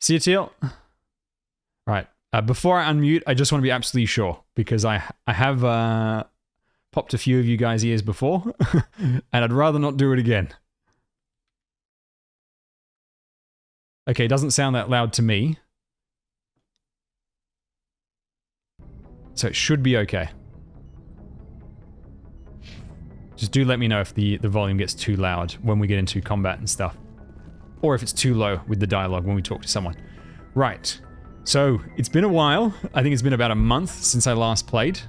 See you, Teal. Right. Before I unmute, I just want to be absolutely sure, because I have popped a few of you guys' ears before, and I'd rather not do it again. Okay, it doesn't sound that loud to me. So it should be okay. Just do let me know if the volume gets too loud when we get into combat and stuff. Or if it's too low with the dialogue when we talk to someone. Right. So, it's been a while. I think it's been about a month since I last played.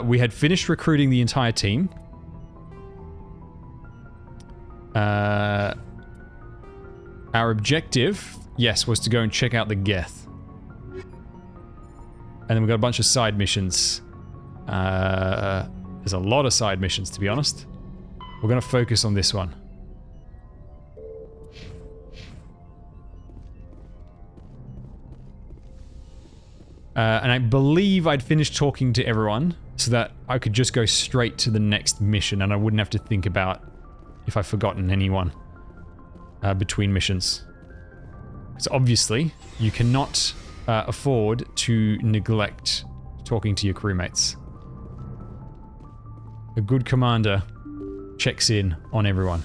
We had finished recruiting the entire team. Our objective, yes, was to go and check out the Geth. And then we got a bunch of side missions. There's a lot of side missions, to be honest. We're going to focus on this one. And I believe I'd finished talking to everyone so that I could just go straight to the next mission and I wouldn't have to think about if I've forgotten anyone between missions. So obviously, you cannot afford to neglect talking to your crewmates. A good commander checks in on everyone.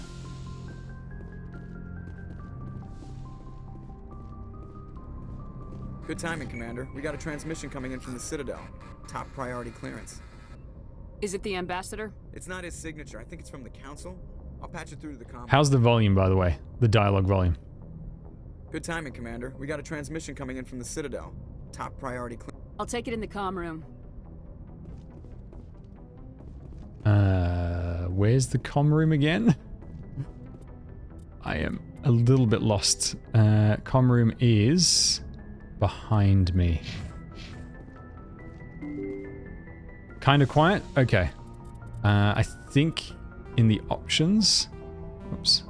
Good timing, Commander. We got a transmission coming in from the Citadel. Top priority clearance. Is it the ambassador? It's not his signature. I think it's from the Council. I'll patch it through to the comm. How's the volume, by the way? The dialogue volume. Good timing, Commander. We got a transmission coming in from the Citadel. Top priority clearance. I'll take it in the comm room. Where's the comm room again? I am a little bit lost. Comm room is behind me. Kind of quiet? Okay. I think in the options... Oops.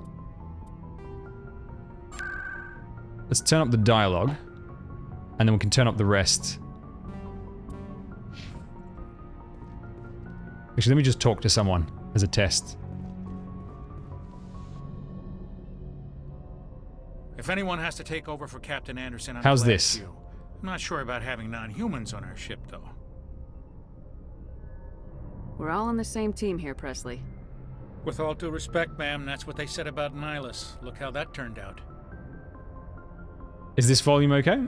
Let's turn up the dialogue. And then we can turn up the rest. Actually, let me just talk to someone as a test. If anyone has to take over for Captain Anderson, I'm How's glad this? it's you. I'm not sure about having non-humans on our ship, though. We're all on the same team here, Presley. With all due respect, ma'am, that's what they said about Nihilus. Look how that turned out. Is this volume okay?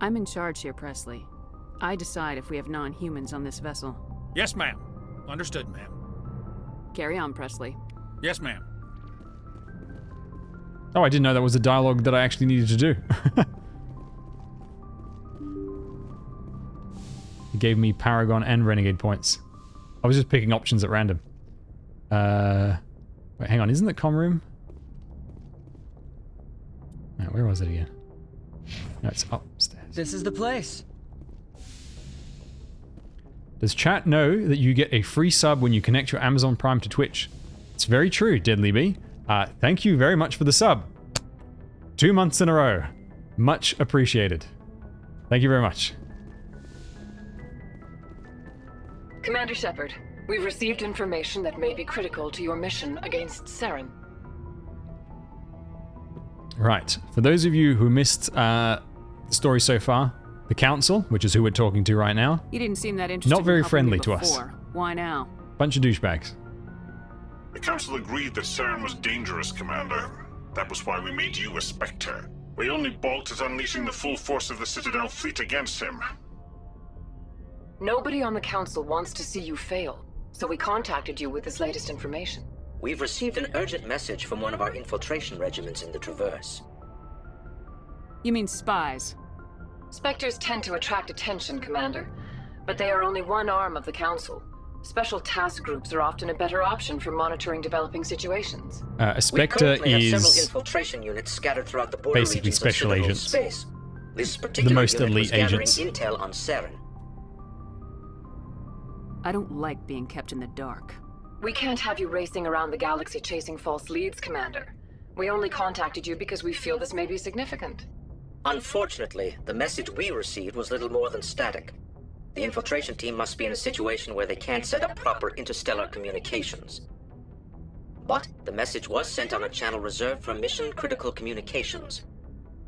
I'm in charge here, Presley. I decide if we have non-humans on this vessel. Yes, ma'am. Understood, ma'am. Carry on, Presley. Yes, ma'am. Oh, I didn't know that was a dialogue that I actually needed to do. It gave me Paragon and Renegade points. I was just picking options at random. Wait, hang on, isn't the comm room? No, where was it again? No, it's upstairs. This is the place. Does chat know that you get a free sub when you connect your Amazon Prime to Twitch? It's very true, Deadly B. Thank you very much for the sub. 2 months in a row. Much appreciated. Thank you very much. Commander Shepard, we've received information that may be critical to your mission against Saren. Right. For those of you who missed the story so far, the Council, which is who we're talking to right now, You didn't seem that interested. not very in helping friendly me to us. before. Why now? Bunch of douchebags. The Council agreed that Saren was dangerous, Commander. That was why we made you a Spectre. We only balked at unleashing the full force of the Citadel fleet against him. Nobody on the Council wants to see you fail, so we contacted you with this latest information. We've received an urgent message from one of our infiltration regiments in the Traverse. You mean spies? Spectres tend to attract attention, Commander, but they are only one arm of the Council. Special task groups are often a better option for monitoring developing situations. A We Spectre currently have several is infiltration units scattered throughout the border basically regions special of Citadel agents. space. This particular most unit elite was gathering agents. intel on Saren. I don't like being kept in the dark. We can't have you racing around the galaxy chasing false leads, Commander. We only contacted you because we feel this may be significant. Unfortunately, the message we received was little more than static. The infiltration team must be in a situation where they can't set up proper interstellar communications. But the message was sent on a channel reserved for mission-critical communications.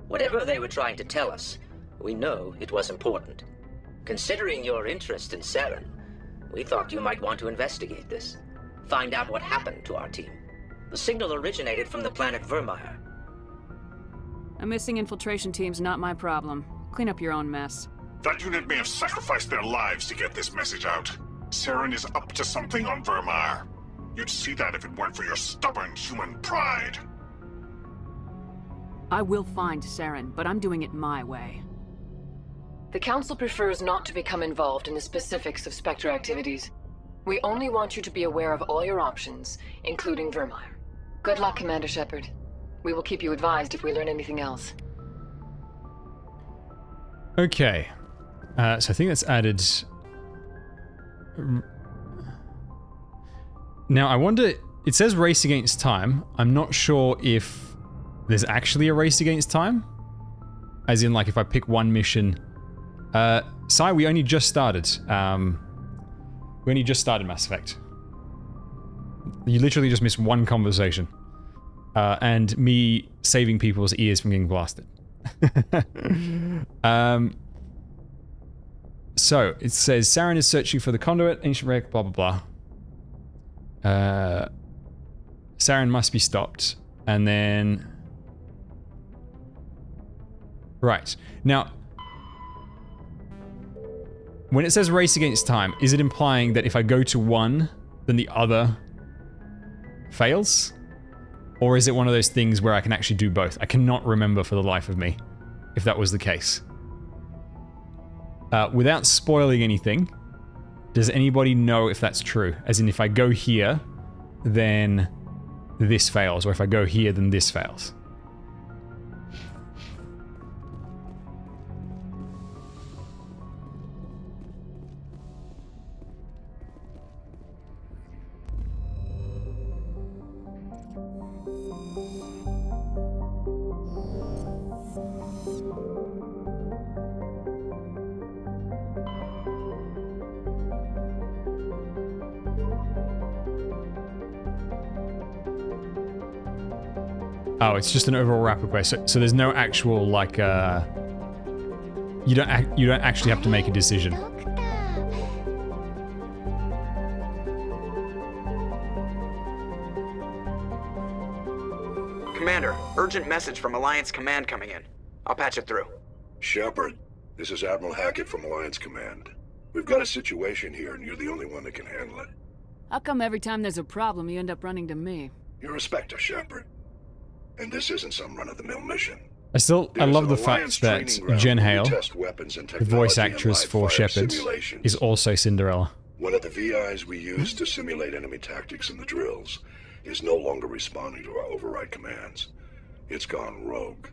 Whatever they were trying to tell us, we know it was important. Considering your interest in Saren, we thought you might want to investigate this. Find out what happened to our team. The signal originated from the planet Vermeer. A missing infiltration team's not my problem. Clean up your own mess. That unit may have sacrificed their lives to get this message out. Saren is up to something on Vermeer. You'd see that if it weren't for your stubborn human pride. I will find Saren, but I'm doing it my way. The Council prefers not to become involved in the specifics of Spectre activities. We only want you to be aware of all your options, including Vermeer. Good luck, Commander Shepard. We will keep you advised if we learn anything else. Okay. So I think that's added... Now, I wonder... It says race against time. I'm not sure if there's actually a race against time. As in, like, if I pick one mission... Sai, we only just started. We only just started Mass Effect. You literally just missed one conversation. And me saving people's ears from getting blasted. So, it says, Saren is searching for the conduit, ancient relic, blah blah blah. Saren must be stopped. And then... Right. Now... When it says race against time, is it implying that if I go to one, then the other fails? Or is it one of those things where I can actually do both? I cannot remember for the life of me if that was the case. Without spoiling anything, does anybody know if that's true? As in, if I go here, then this fails, or if I go here, then this fails. Oh, it's just an overall wrap request. So there's no actual like you don't actually have to make a decision. Commander, urgent message from Alliance Command coming in. I'll patch it through. Shepard, this is Admiral Hackett from Alliance Command. We've got a situation here and you're the only one that can handle it. How come every time there's a problem, you end up running to me? You're a Spectre, Shepard. And this isn't some run-of-the-mill mission. I love the fact that Jen Hale, the voice actress for Shepard, is also Cinderella. One of the VIs we use to simulate enemy tactics in the drills is no longer responding to our override commands. It's gone rogue.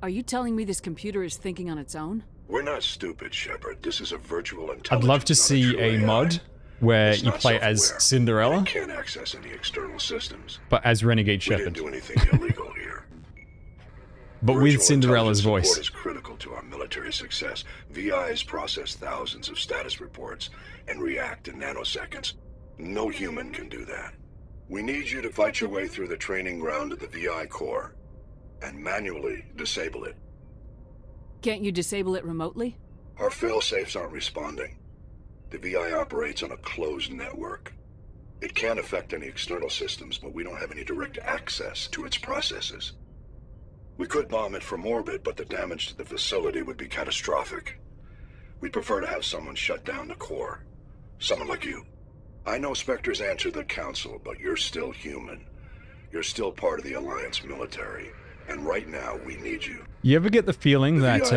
Are you telling me this computer is thinking on its own? We're not stupid, Shepard. This is a virtual intelligence. I'd love to see a mod where you play as Cinderella, can't access any external systems. But as Renegade Shepard. We didn't do anything illegal here. But with Cinderella's voice. Support is critical to our military success. VIs process thousands of status reports and react in nanoseconds. No human can do that. We need you to fight your way through the training ground of the VI core and manually disable it. Can't you disable it remotely? Our fail-safes aren't responding. The VI operates on a closed network. It can affect any external systems, but we don't have any direct access to its processes. We could bomb it from orbit, but the damage to the facility would be catastrophic. We'd prefer to have someone shut down the core. Someone like you. I know Spectres answer the Council, but you're still human. You're still part of the Alliance military. And right now, we need you. You ever get the feeling that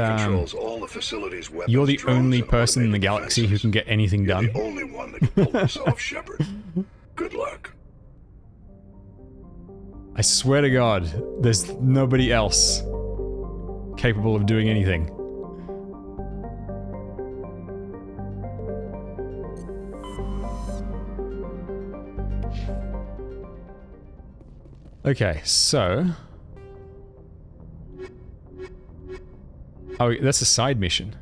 you're the only person in the galaxy who can get anything done? You're the only one that can pull this off, Shepard. Good luck. I swear to God, there's nobody else capable of doing anything. Okay, so... Oh, that's a side mission.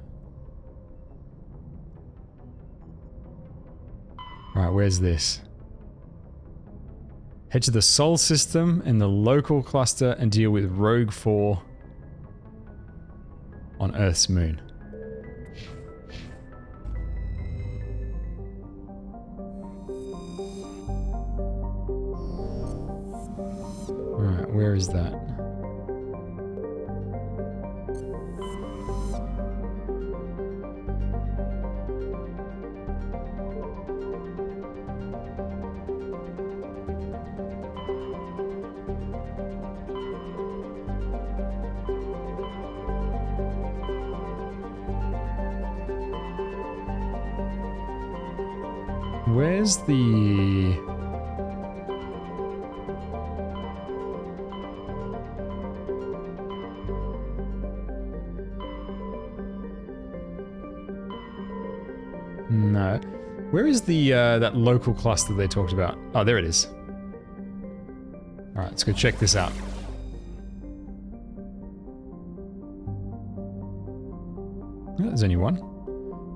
Alright, where's this? Head to the Sol system and the local cluster and deal with Rogue 4 on Earth's moon. Alright, where is that? Where's the... No. Where is the, that local cluster they talked about? Oh, there it is. Alright, let's go check this out. Oh, there's only one.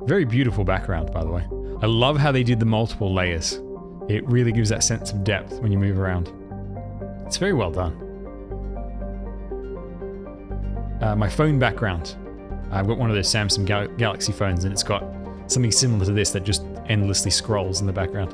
Very beautiful background, by the way. I love how they did the multiple layers. It really gives that sense of depth when you move around. It's very well done. My phone background. I've got one of those Samsung Galaxy phones and it's got something similar to this that just endlessly scrolls in the background.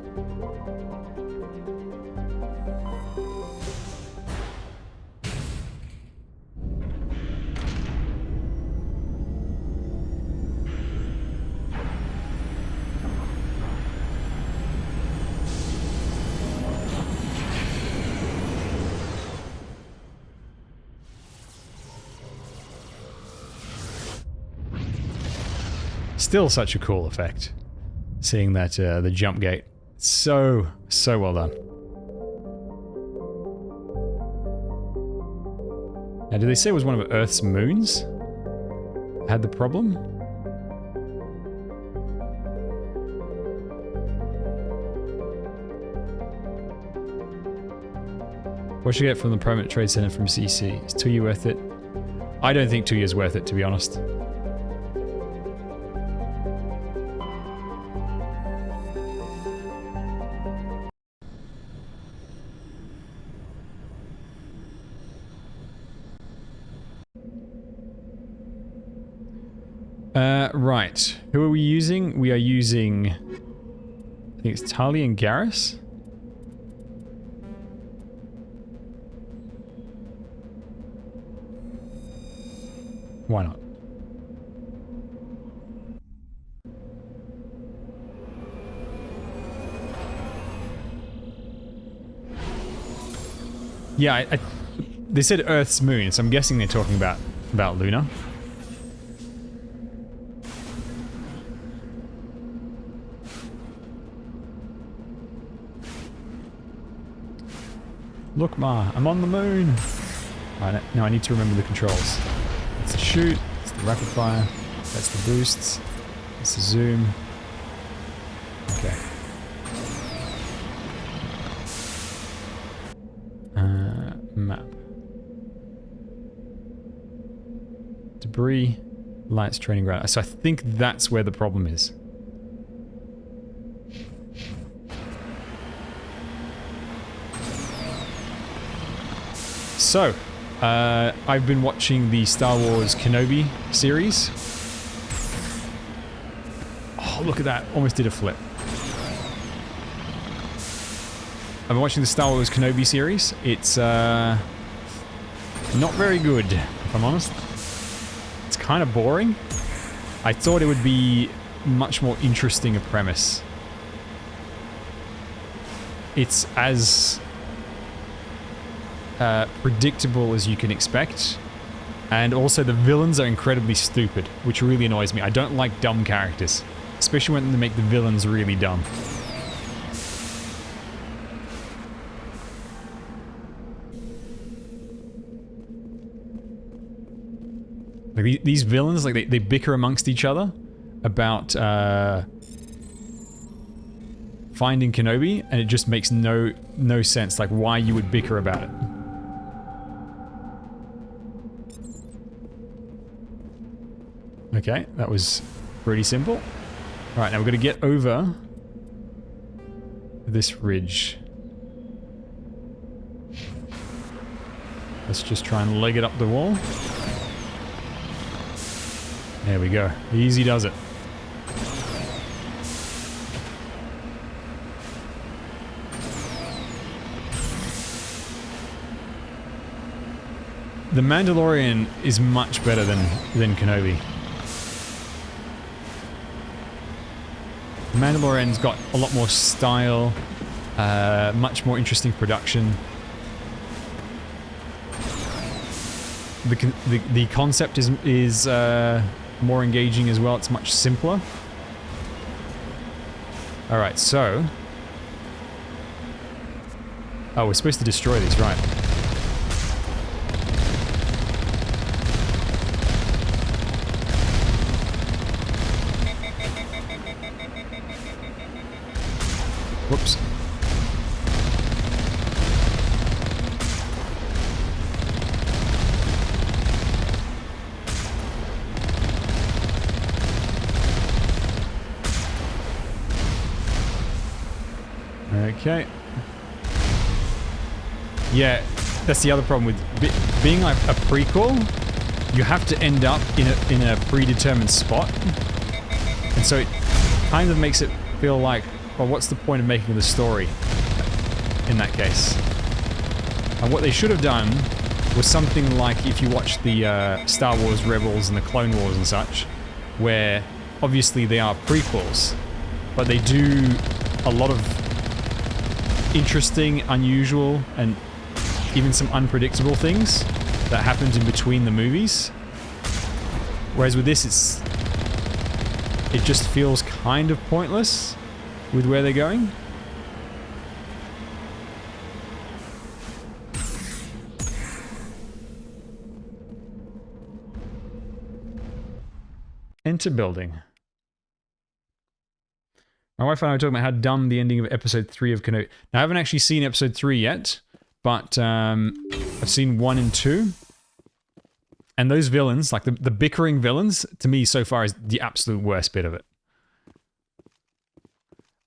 Still such a cool effect, seeing that the jump gate. So well done. Now, did they say it was one of Earth's moons had the problem? What should I get from the Permanent Trade Center from CC? Is 2U worth it? I don't think 2U is worth it, to be honest. Right. Who are we using? We are using... I think it's Tali and Garrus? Why not? Yeah, they said Earth's moon, so I'm guessing they're talking about Luna. Look, Ma, I'm on the moon. Alright, now I need to remember the controls. That's the shoot, that's the rapid fire, that's the boosts, that's the zoom. Okay. Map. Debris, lights, training ground. So I think that's where the problem is. So, I've been watching the Star Wars Kenobi series. Oh, look at that. Almost did a flip. I've been watching the Star Wars Kenobi series. It's not very good, if I'm honest. It's kind of boring. I thought it would be much more interesting a premise. It's as predictable as you can expect, and also the villains are incredibly stupid, which really annoys me. I don't like dumb characters, especially when they make the villains really dumb. Like these villains, like they bicker amongst each other about finding Kenobi, and it just makes no sense, like why you would bicker about it. Okay, that was pretty simple. Alright, now we're going to get over this ridge. Let's just try and leg it up the wall. There we go. Easy does it. The Mandalorian is much better than Kenobi. The Mandalorian's got a lot more style, much more interesting production. The concept is more engaging as well. It's much simpler. All right, so we're supposed to destroy these, right? Whoops. Okay. Yeah, that's the other problem with being like a prequel. You have to end up in a predetermined spot, and so it kind of makes it feel like, well, what's the point of making the story in that case? And what they should have done was something like if you watch the Star Wars Rebels and the Clone Wars and such, where obviously they are prequels, but they do a lot of interesting, unusual, and even some unpredictable things that happened in between the movies. Whereas with this, it just feels kind of pointless with where they're going. Enter building. My wife and I were talking about how dumb the ending of episode 3 of Kenobi. Now, I haven't actually seen episode 3 yet, but I've seen 1 and 2. And those villains, like the bickering villains, to me so far is the absolute worst bit of it.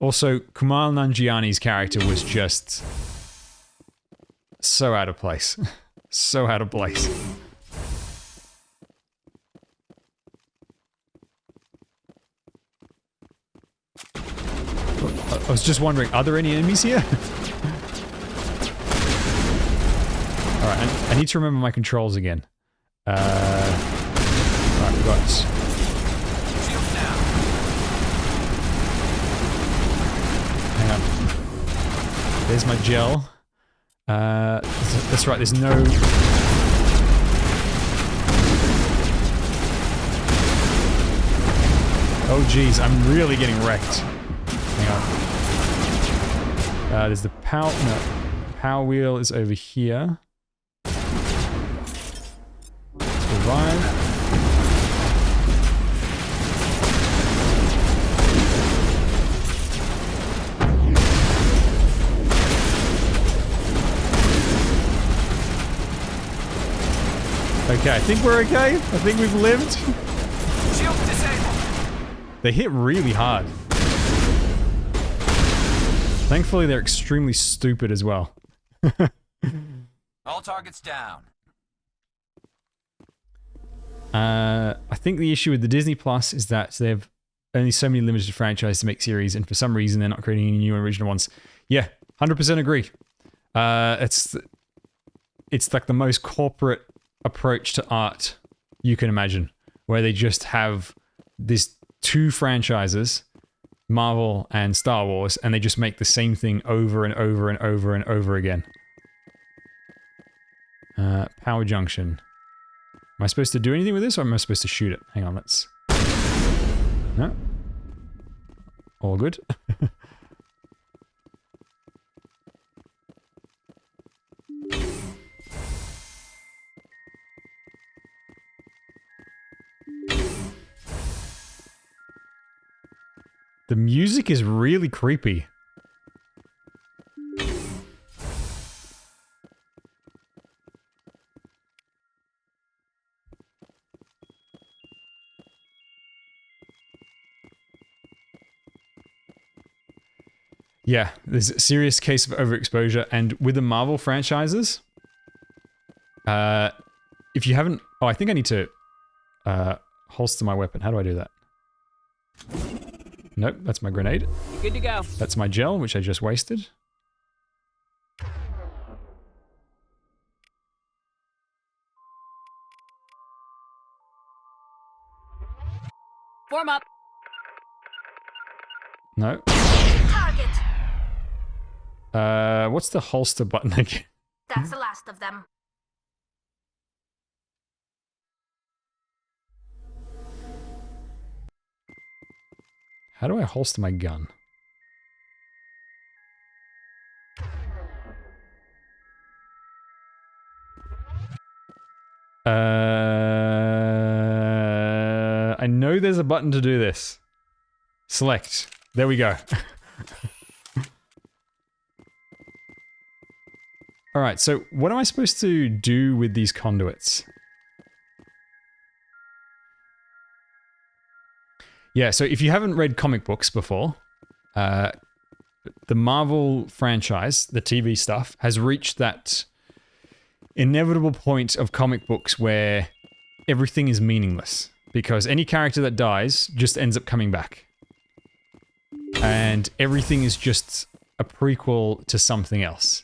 Also, Kumail Nanjiani's character was just so out of place. So out of place. I was just wondering, are there any enemies here? Alright, I need to remember my controls again. Alright, we got... Hang on. There's my gel. That's right, there's no... Oh geez, I'm really getting wrecked. Hang on. There's the power... No. Power wheel is over here. Survive. Okay, I think we're okay. I think we've lived. Shield disabled. They hit really hard. Thankfully, they're extremely stupid as well. All targets down. I think the issue with the Disney Plus is that they have only so many limited franchises to make series, and for some reason they're not creating any new original ones. Yeah, 100% agree. It's like the most corporate approach to art you can imagine, where they just have these two franchises, Marvel and Star Wars, and they just make the same thing over and over and over and over again. Power junction. Am I supposed to do anything with this, or am I supposed to shoot it? Hang on, let's... No? All good? The music is really creepy. Yeah, there's a serious case of overexposure, and with the Marvel franchises, if you haven't... Oh, I think I need to holster my weapon. How do I do that? Nope, that's my grenade. You're good to go. That's my gel, which I just wasted. Form up. No. Target. What's the holster button again? That's the last of them. How do I holster my gun? I know there's a button to do this. Select. There we go. Alright, so what am I supposed to do with these conduits? Yeah, so if you haven't read comic books before, the Marvel franchise, the TV stuff, has reached that inevitable point of comic books where everything is meaningless. Because any character that dies just ends up coming back. And everything is just a prequel to something else.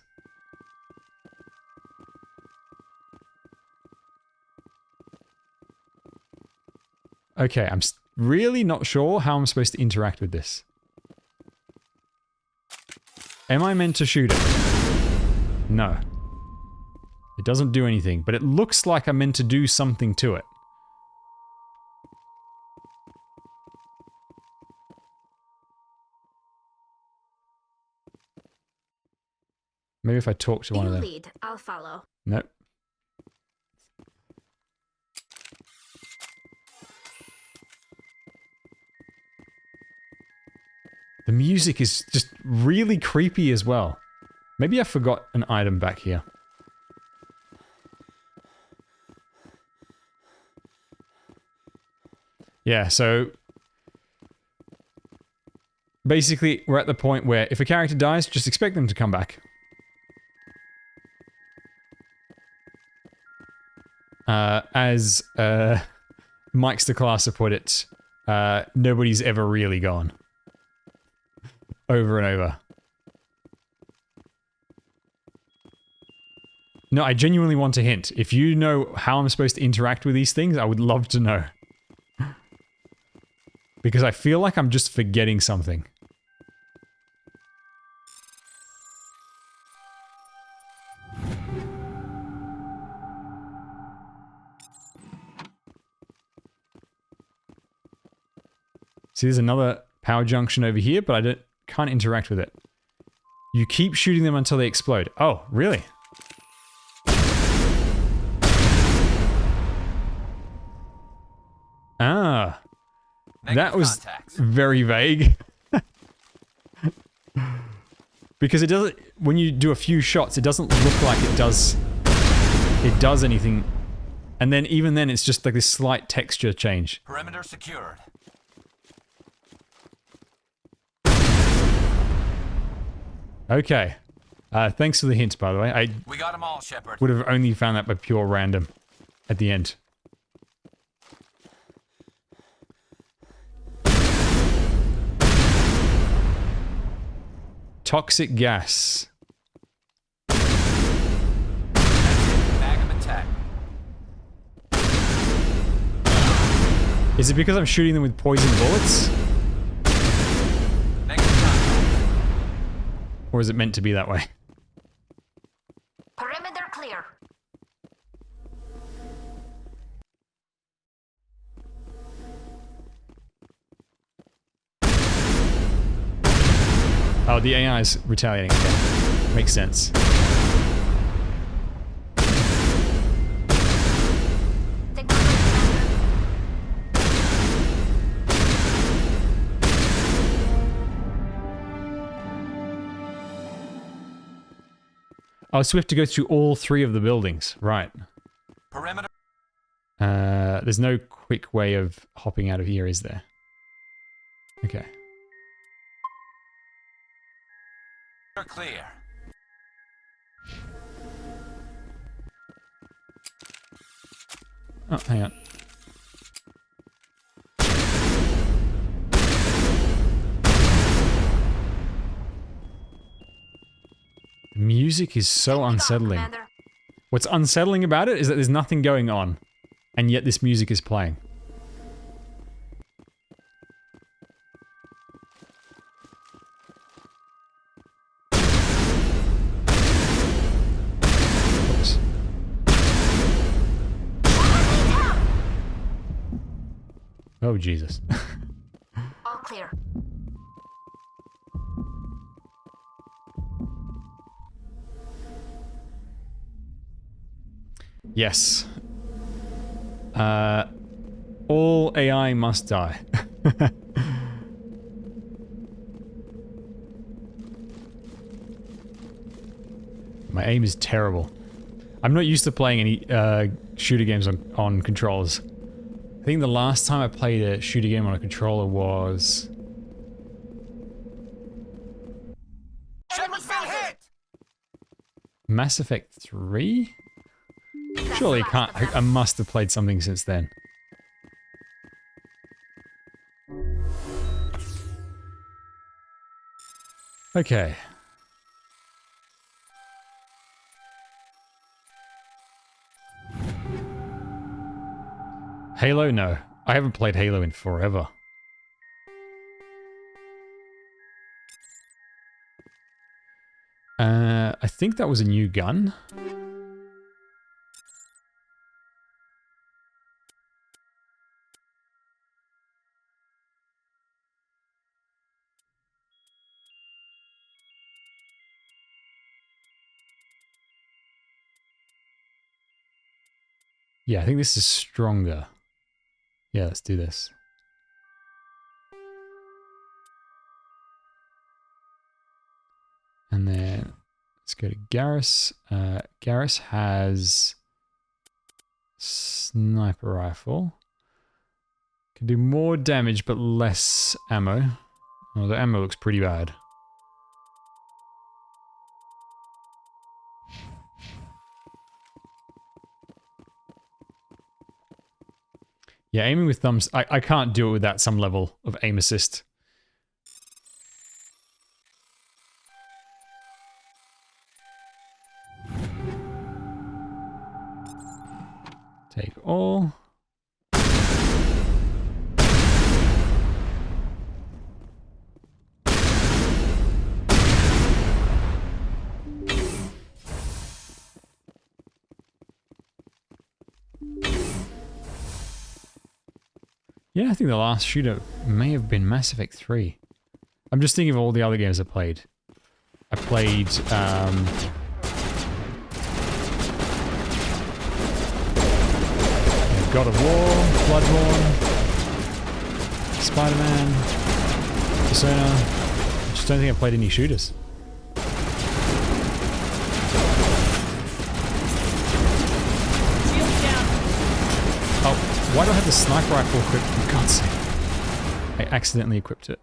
Okay, I'm really not sure how I'm supposed to interact with this. Am I meant to shoot it? No. It doesn't do anything, but it looks like I'm meant to do something to it. Maybe if I talk to one of them. You lead, I'll follow. Nope. The music is just really creepy as well. Maybe I forgot an item back here. Yeah, so basically we're at the point where if a character dies, just expect them to come back. As Mike's the Classer put it, nobody's ever really gone. Over and over. No, I genuinely want a hint. If you know how I'm supposed to interact with these things, I would love to know. Because I feel like I'm just forgetting something. See, there's another power junction over here, but I can't interact with it. You keep shooting them until they explode. Oh, really? Ah. That was very vague. Because it doesn't, when you do a few shots, it doesn't look like it does anything. And then even then, it's just like this slight texture change. Perimeter secured. Okay. Thanks for the hint, by the way. We got them all, Shepard. Would have only found that by pure random at the end. Toxic gas. Bag of attack. Is it because I'm shooting them with poison bullets? Or is it meant to be that way? Perimeter clear. Oh, the AI is retaliating. Okay. Makes sense. Oh, so we have to go through all three of the buildings. Right. Perimeter. There's no quick way of hopping out of here, is there? Okay. Clear. Oh, hang on. music is so unsettling. Commander. What's unsettling about it is that there's nothing going on, and yet this music is playing. Oops. Oh, Jesus. All clear. Yes. All AI must die. My aim is terrible. I'm not used to playing any shooter games on controllers. I think the last time I played a shooter game on a controller was... Shepard's been hit! Mass Effect 3? Surely I must have played something since then. Okay. Halo? No. I haven't played Halo in forever. I think that was a new gun. Yeah, I think this is stronger. Yeah, let's do this. And then let's go to Garrus. Garrus has sniper rifle. Can do more damage but less ammo. Oh, the ammo looks pretty bad. Yeah, aiming with thumbs, I can't do it without some level of aim assist. Take all. Yeah, I think the last shooter may have been Mass Effect 3. I'm just thinking of all the other games I played. I played, God of War, Bloodborne, Spider-Man, Persona. I just don't think I played any shooters. Oh, why do I have the sniper rifle equipped? For God's sake. I accidentally equipped it.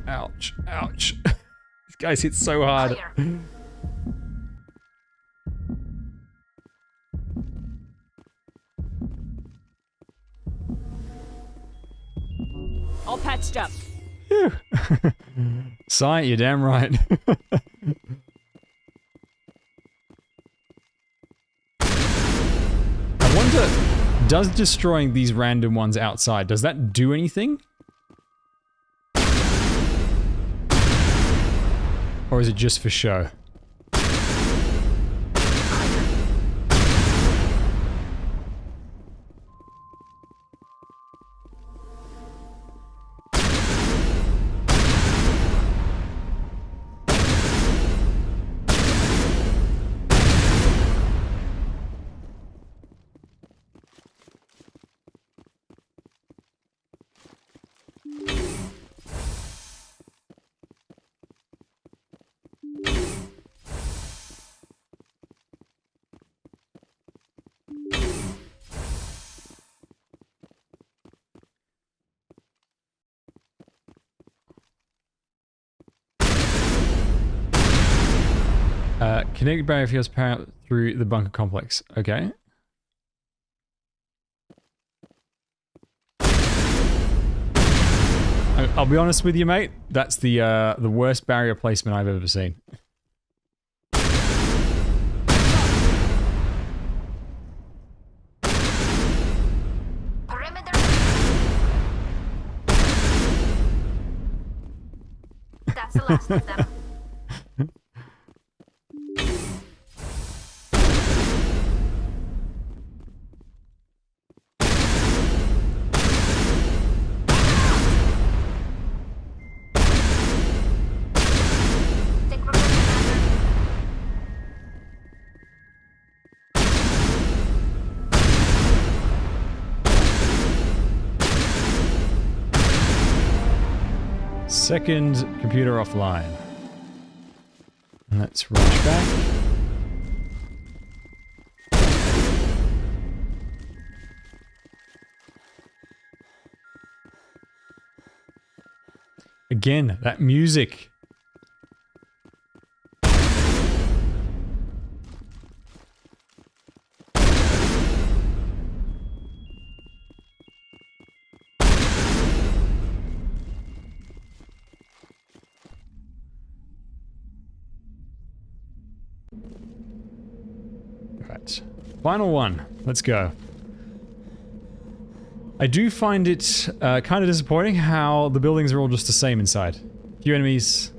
Ouch, ouch. These guys hit so hard. Clear. All patched up. Phew. Sigh, you're damn right. I wonder, does destroying these random ones outside, does that do anything? Or is it just for show? Kinetic barrier fields power up through the bunker complex. Okay. I'll be honest with you, mate. That's the worst barrier placement I've ever seen. Perimeter. That's the last of them. Second computer offline. Let's rush back. Again, that music. Right. Final one. Let's go. I do find it kind of disappointing how the buildings are all just the same inside. Few enemies,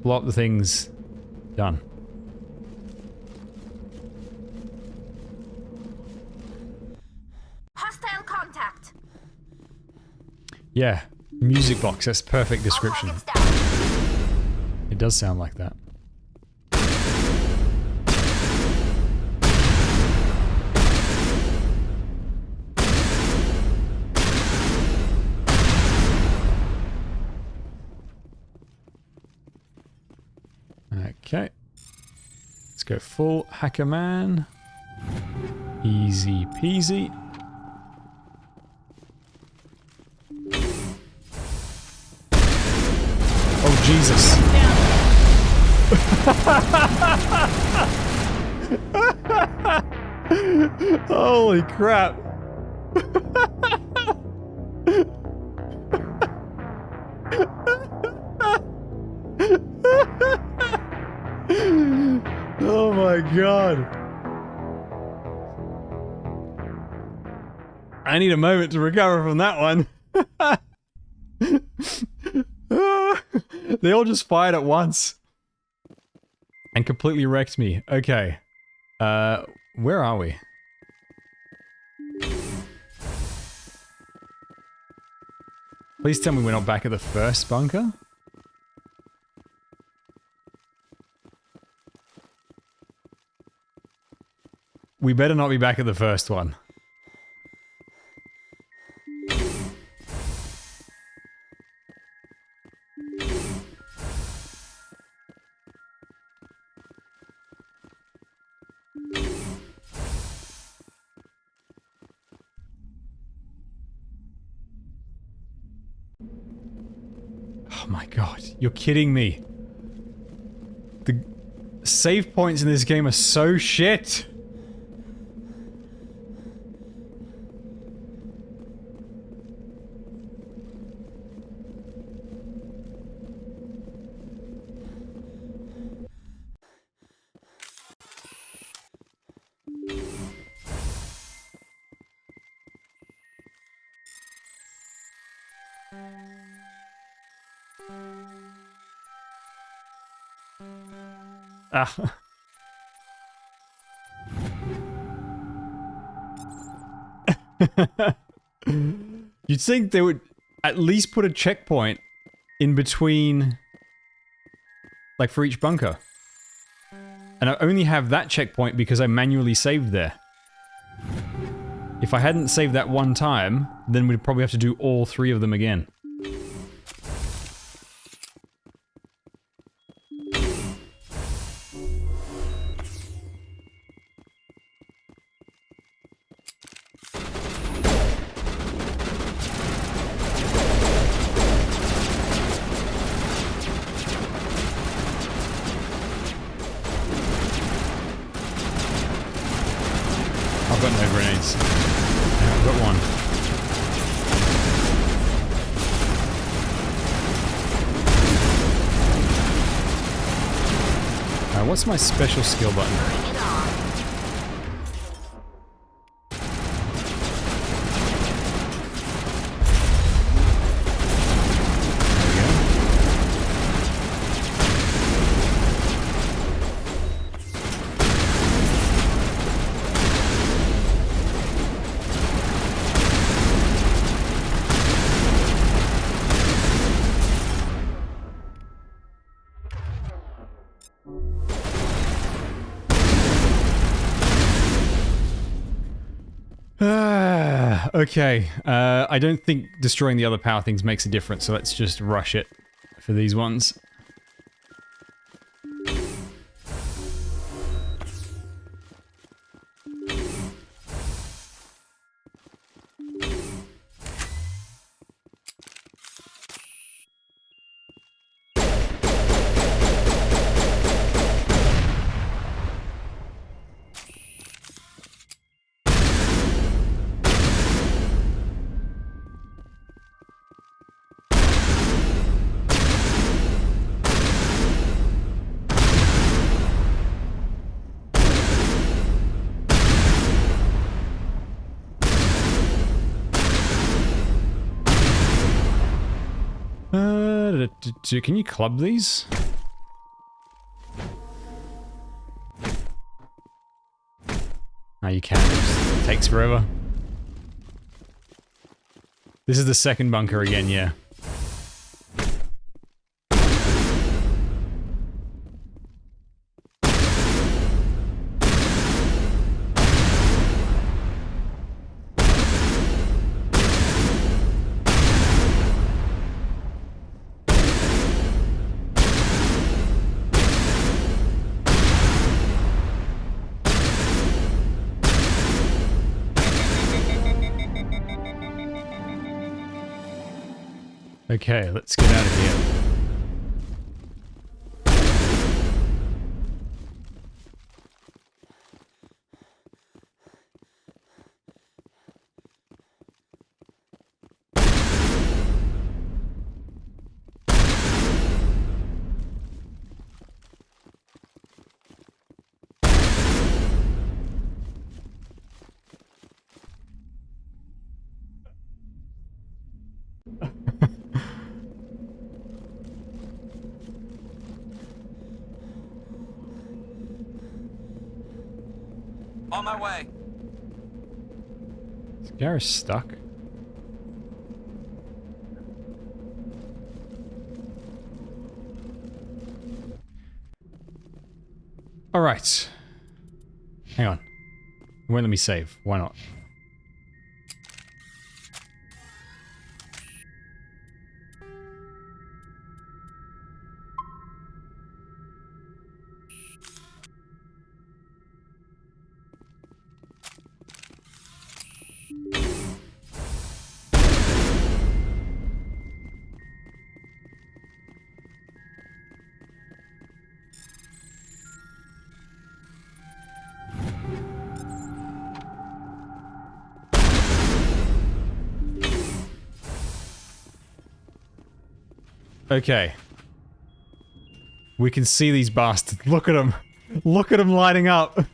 blow up the things, done. Hostile contact. Yeah, music box, that's perfect description. It does sound like that. Okay. Let's go full hacker man. Easy peasy. Oh, Jesus. Holy crap. Oh my god. I need a moment to recover from that one. They all just fired at once. And completely wrecked me. Okay. Where are we? Please tell me we're not back at the first bunker? We better not be back at the first one. Oh my god, you're kidding me. The save points in this game are so shit. Ah. You'd think they would at least put a checkpoint in between, like for each bunker. And I only have that checkpoint because I manually saved there. If I hadn't saved that one time, then we'd probably have to do all three of them again. I've got no grenades. Yeah, I've got one. What's my special skill button? Bring it on. Okay, I don't think destroying the other power things makes a difference, so let's just rush it for these ones. Can you club these? No, you can't. It takes forever. This is the second bunker again, yeah. Okay, let's get out of here. On my way. Is Garrus stuck? Alright. Hang on. It won't let me save. Why not? Okay. We can see these bastards. Look at them. Look at them lighting up.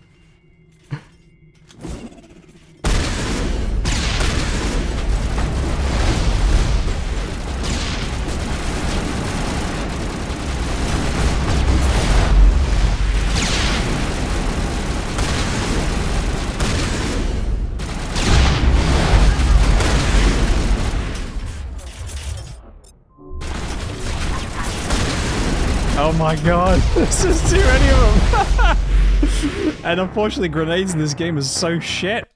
Oh my god, there's just too many of them! And unfortunately grenades in this game is so shit.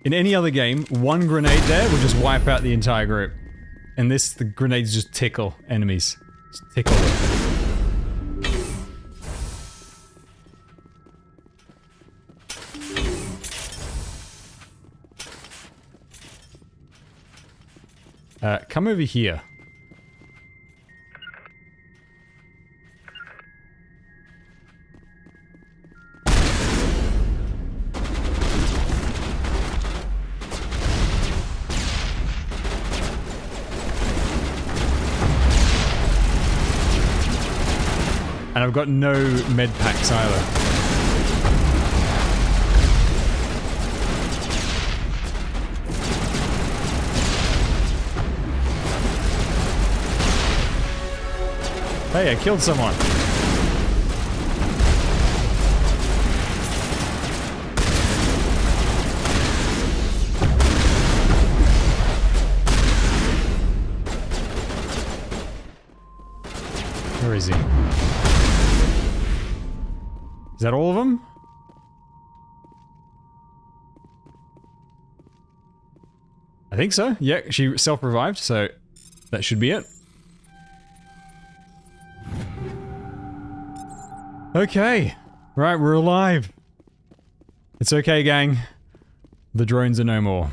In any other game, one grenade there will just wipe out the entire group. And this, the grenades just tickle enemies. Just tickle them. Come over here. And I've got no med packs either. Hey, I killed someone. Where is he? Is that all of them? I think so. Yeah, she self-revived, so that should be it. Okay. Right, we're alive. It's okay, gang. The drones are no more.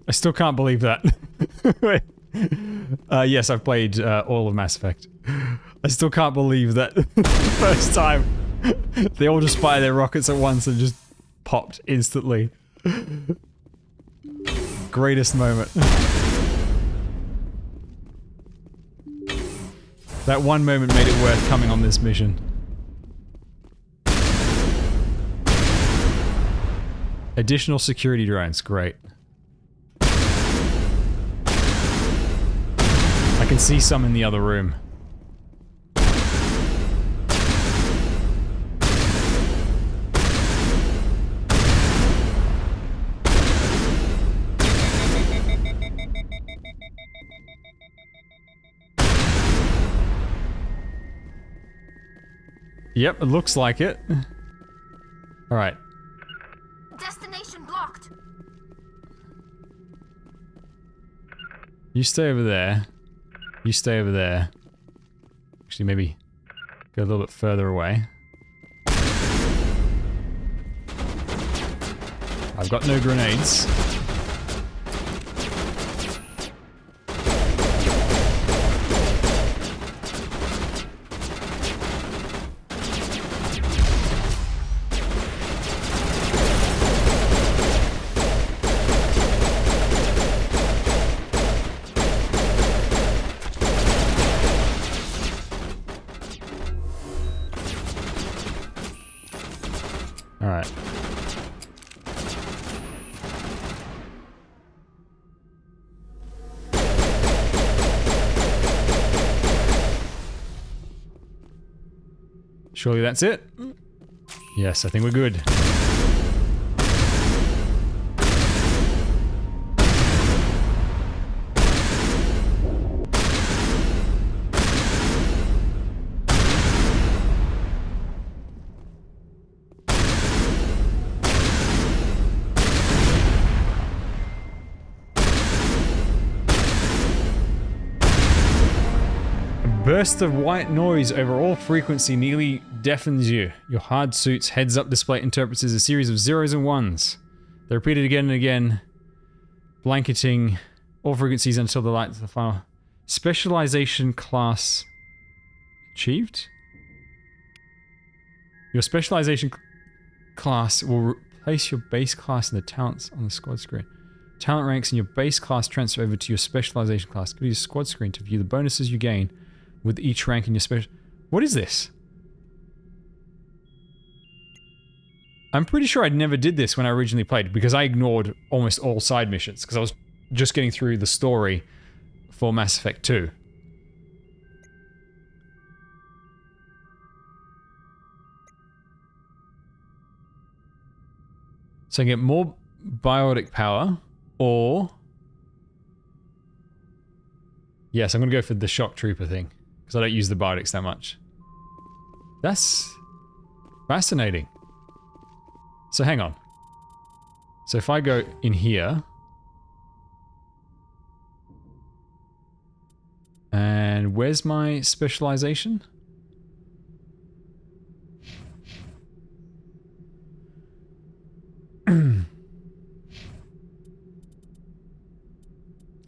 I still can't believe that. Wait. Yes, I've played all of Mass Effect. I still can't believe that the first time they all just fire their rockets at once and just popped instantly. Greatest moment. That one moment made it worth coming on this mission. Additional security drones, great. I can see some in the other room. Yep, it looks like it. Alright. Destination blocked. You stay over there. You stay over there. Actually, maybe go a little bit further away. I've got no grenades. Alright. Surely that's it? Yes, I think we're good. Burst of white noise over all frequency nearly deafens you. Your hard suit's heads-up display interprets as a series of zeros and ones. They're repeated again and again, blanketing all frequencies until the light of the final. Specialization class achieved? Your specialization class will replace your base class in the talents on the squad screen. Talent ranks in your base class transfer over to your specialization class. Go to your squad screen to view the bonuses you gain with each rank in your special... What is this? I'm pretty sure I never did this when I originally played because I ignored almost all side missions because I was just getting through the story for Mass Effect 2. So I get more biotic power or... Yes, I'm going to go for the shock trooper thing. Because I don't use the biotics that much. That's fascinating. So hang on. So if I go in here. And where's my specialization?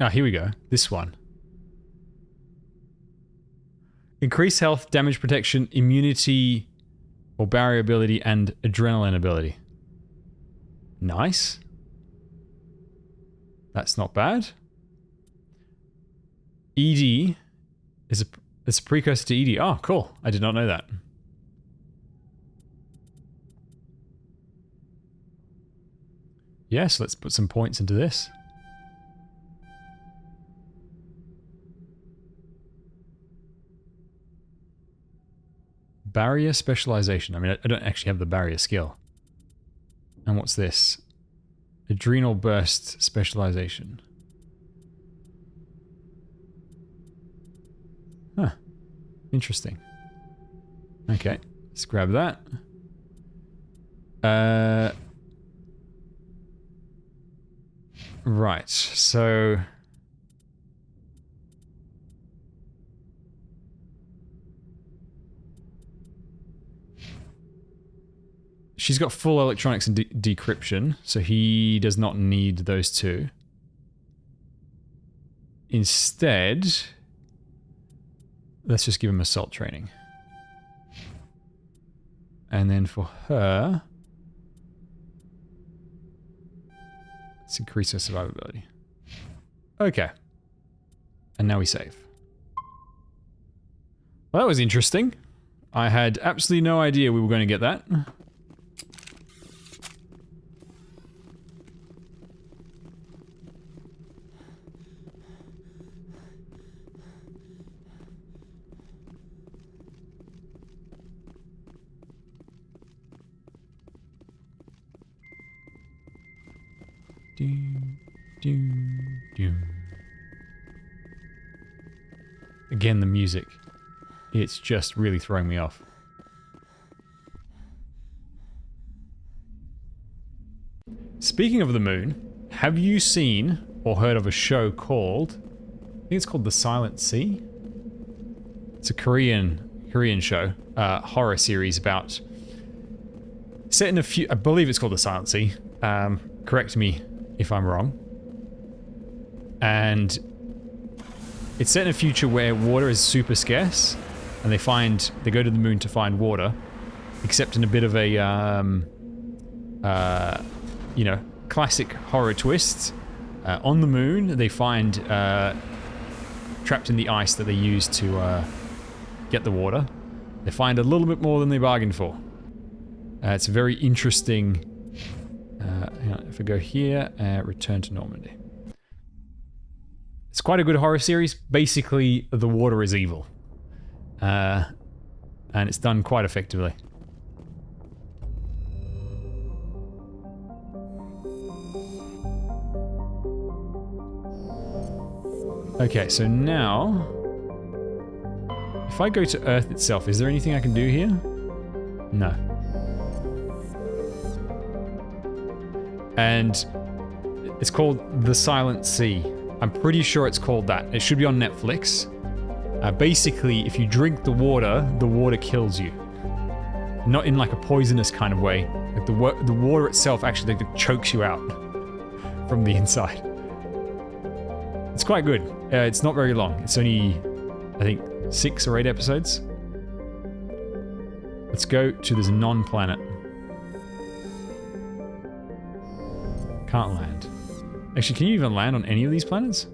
Ah, here we go. This one. Increase health, damage protection, immunity, or barrier ability, and adrenaline ability. Nice. That's not bad. ED is a precursor to ED. Oh, cool. I did not know that. Yes, let's put some points into this. Barrier specialization. I mean, I don't actually have the barrier skill. And what's this? Adrenal burst specialization. Huh. Interesting. Okay, let's grab that. Right, so... She's got full electronics and decryption, so he does not need those two. Instead, let's just give him assault training. And then for her, let's increase her survivability. Okay. And now we save. Well, that was interesting. I had absolutely no idea we were going to get that. Again, the music. It's just really throwing me off. Speaking of the moon, have you seen or heard of a show called... I think it's called The Silent Sea? It's a Korean show, horror series about... set in a few... I believe it's called The Silent Sea. Correct me if I'm wrong. And it's set in a future where water is super scarce, and they go to the moon to find water, except in a bit of a you know, classic horror twist. On the moon, they find trapped in the ice that they use to get the water. They find a little bit more than they bargained for. It's a very interesting. Hang on, if I go here, return to Normandy. It's quite a good horror series. Basically, the water is evil. And it's done quite effectively. Okay, so now... if I go to Earth itself, is there anything I can do here? No. And it's called The Silent Sea. I'm pretty sure it's called that. It should be on Netflix. Basically, if you drink the water kills you. Not in like a poisonous kind of way. Like the water itself actually like, chokes you out from the inside. It's quite good. It's not very long. It's only, I think, 6 or 8 episodes. Let's go to this non-planet. Can't land. Actually, can you even land on any of these planets?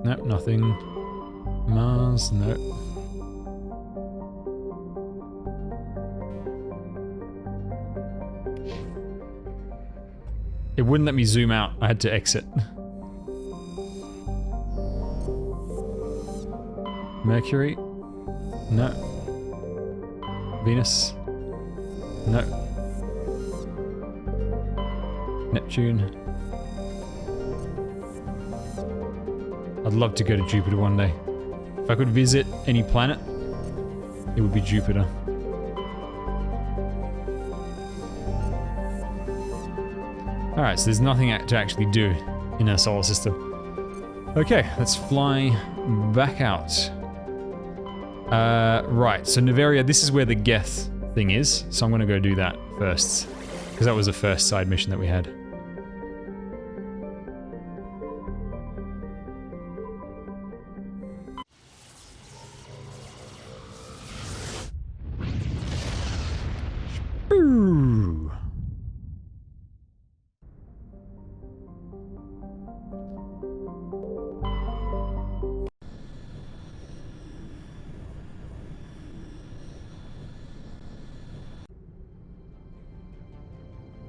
Nope, nothing. Mars, nope. It wouldn't let me zoom out. I had to exit. Mercury? No. Venus? No. Neptune? I'd love to go to Jupiter one day. If I could visit any planet, it would be Jupiter. Alright, so there's nothing to actually do in our solar system. Okay, let's fly back out. Right, so Neveria, this is where the Geth thing is, so I'm gonna go do that first. Because that was the first side mission that we had. Boo.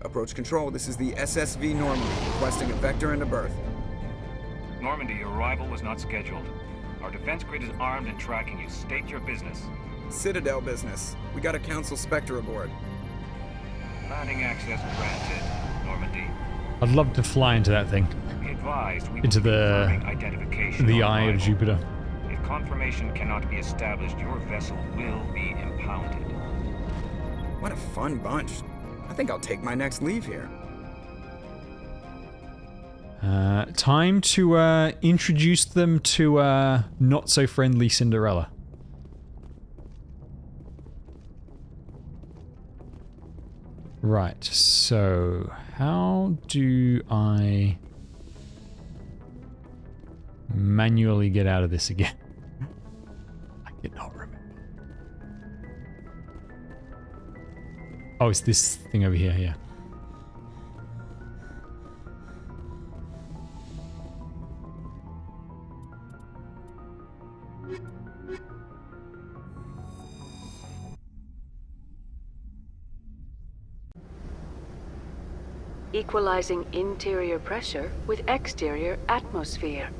Approach control, this is the SSV Normandy, requesting a vector into berth. Normandy, your arrival was not scheduled. Our defense grid is armed and tracking you. State your business. Citadel business. We got a Council Spectre aboard. Landing access granted, Normandy. I'd love to fly into that thing. Be advised, we will Into be the confirming identification the on eye of arrival. Jupiter. If confirmation cannot be established, your vessel will be impounded. What a fun bunch. I think I'll take my next leave here. Time to introduce them to not so friendly Cinderella. Right, so how do I manually get out of this again? I cannot remember. Oh, it's this thing over here, yeah. Equalizing interior pressure with exterior atmosphere.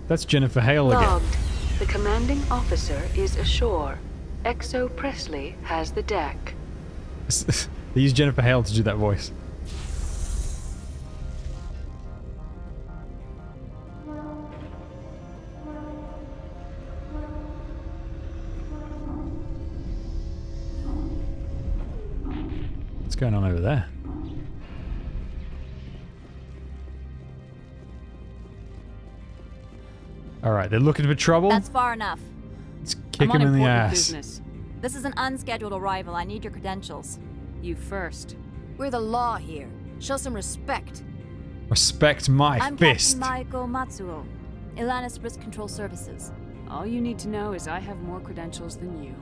That's Jennifer Hale again. Logged. The commanding officer is ashore. Exo Presley has the deck. They use Jennifer Hale to do that voice. What's going on over there? Alright, they're looking for trouble. That's far enough. Let's kick him in the ass. Business. This is an unscheduled arrival. I need your credentials. You first. We're the law here. Show some respect. Respect my I'm fist. Captain Maiko Matsuo, Ilanis Risk Control Services. All you need to know is I have more credentials than you.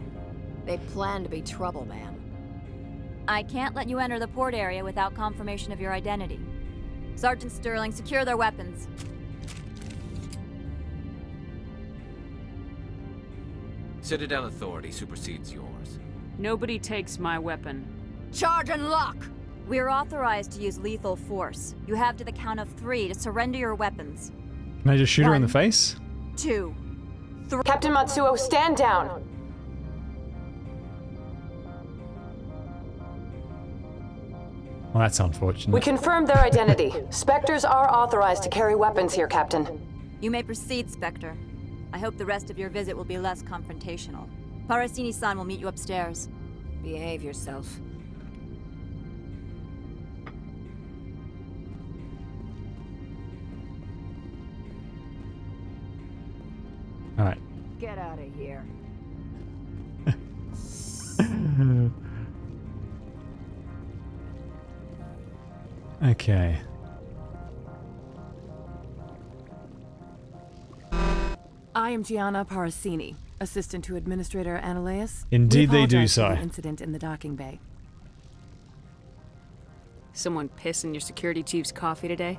They plan to be trouble, ma'am. I can't let you enter the port area without confirmation of your identity. Sergeant Sterling, secure their weapons. Citadel authority supersedes yours. Nobody takes my weapon. Charge and lock! We're authorized to use lethal force. You have to the count of 3 to surrender your weapons. Can I just shoot her in the face? 2, 3. Captain Matsuo, stand down. Well, that's unfortunate. We confirmed their identity. Spectres are authorized to carry weapons here, Captain. You may proceed, Spectre. I hope the rest of your visit will be less confrontational. Parasini-san will meet you upstairs. Behave yourself. All right. Get out of here. Okay. I am Gianna Parasini, assistant to Administrator Ananias. Indeed they do, apologize for sir. the incident in the docking bay. Someone piss in your security chief's coffee today?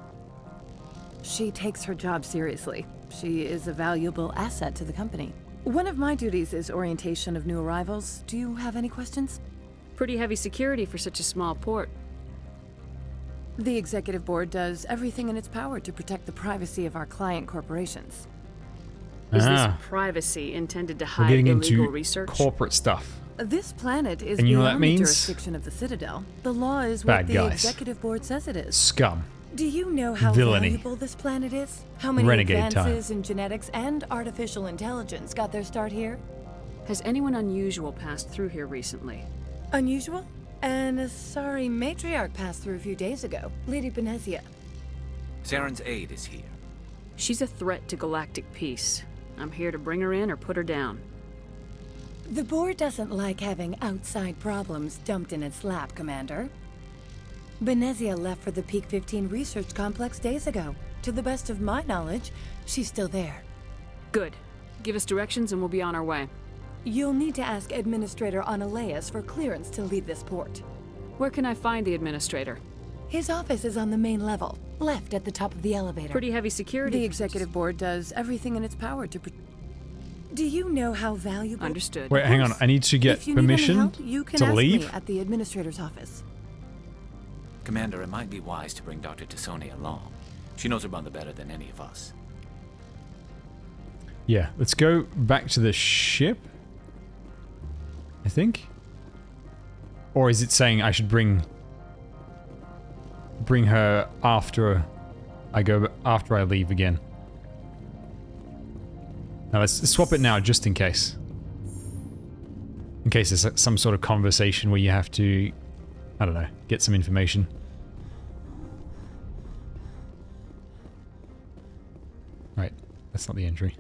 She takes her job seriously. She is a valuable asset to the company. One of my duties is orientation of new arrivals. Do you have any questions? Pretty heavy security for such a small port. The executive board does everything in its power to protect the privacy of our client corporations. Is this privacy intended to We're hide getting illegal into research? corporate stuff. This planet is And you know what beyond that the means? jurisdiction of the Citadel. The law is Bad what the guys. executive board says it is. Scum. Do you know how Villainy. valuable this planet is? How many Renegade advances in genetics and artificial intelligence got their start here? Has anyone unusual passed through here recently? Unusual? And a sorry matriarch passed through a few days ago. Lady Benezia. Saren's aide is here. She's a threat to galactic peace. I'm here to bring her in or put her down. The board doesn't like having outside problems dumped in its lap, Commander. Benezia left for the Peak 15 research complex days ago. To the best of my knowledge, she's still there. Good. Give us directions and we'll be on our way. You'll need to ask Administrator Ananias for clearance to leave this port. Where can I find the administrator? His office is on the main level, left at the top of the elevator. Pretty heavy security. The executive board does everything in its power to Do you know how valuable... Understood. Wait, hang on. I need to get permission help, you can to ask leave? me at the administrator's office. Commander, it might be wise to bring Dr. Tassoni along. She knows her mother better than any of us. Yeah, let's go back to the ship, I think. Or is it saying I should bring her after I leave again? Now let's swap it now, just in case. In case there's some sort of conversation where you have to, I don't know, get some information. Right, that's not the entry.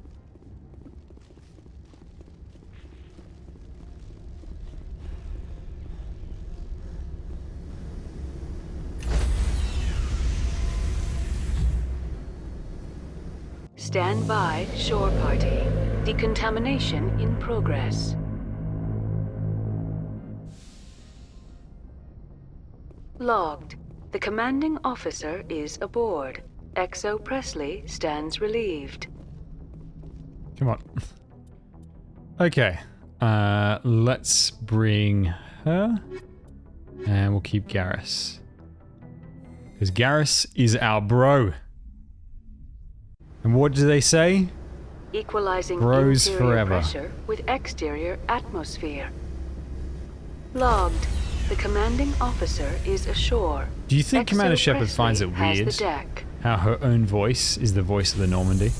Stand by, shore party. Decontamination in progress. Logged. The commanding officer is aboard. XO Presley stands relieved. Come on. Okay. Let's bring her. And we'll keep Garrus. Because Garrus is our bro. And what do they say? Equalizing Bros interior forever. pressure with exterior atmosphere. Logged. The commanding officer is ashore. Do you think Commander XO Shepard finds it Presley has weird the deck. how her own voice is the voice of the Normandy?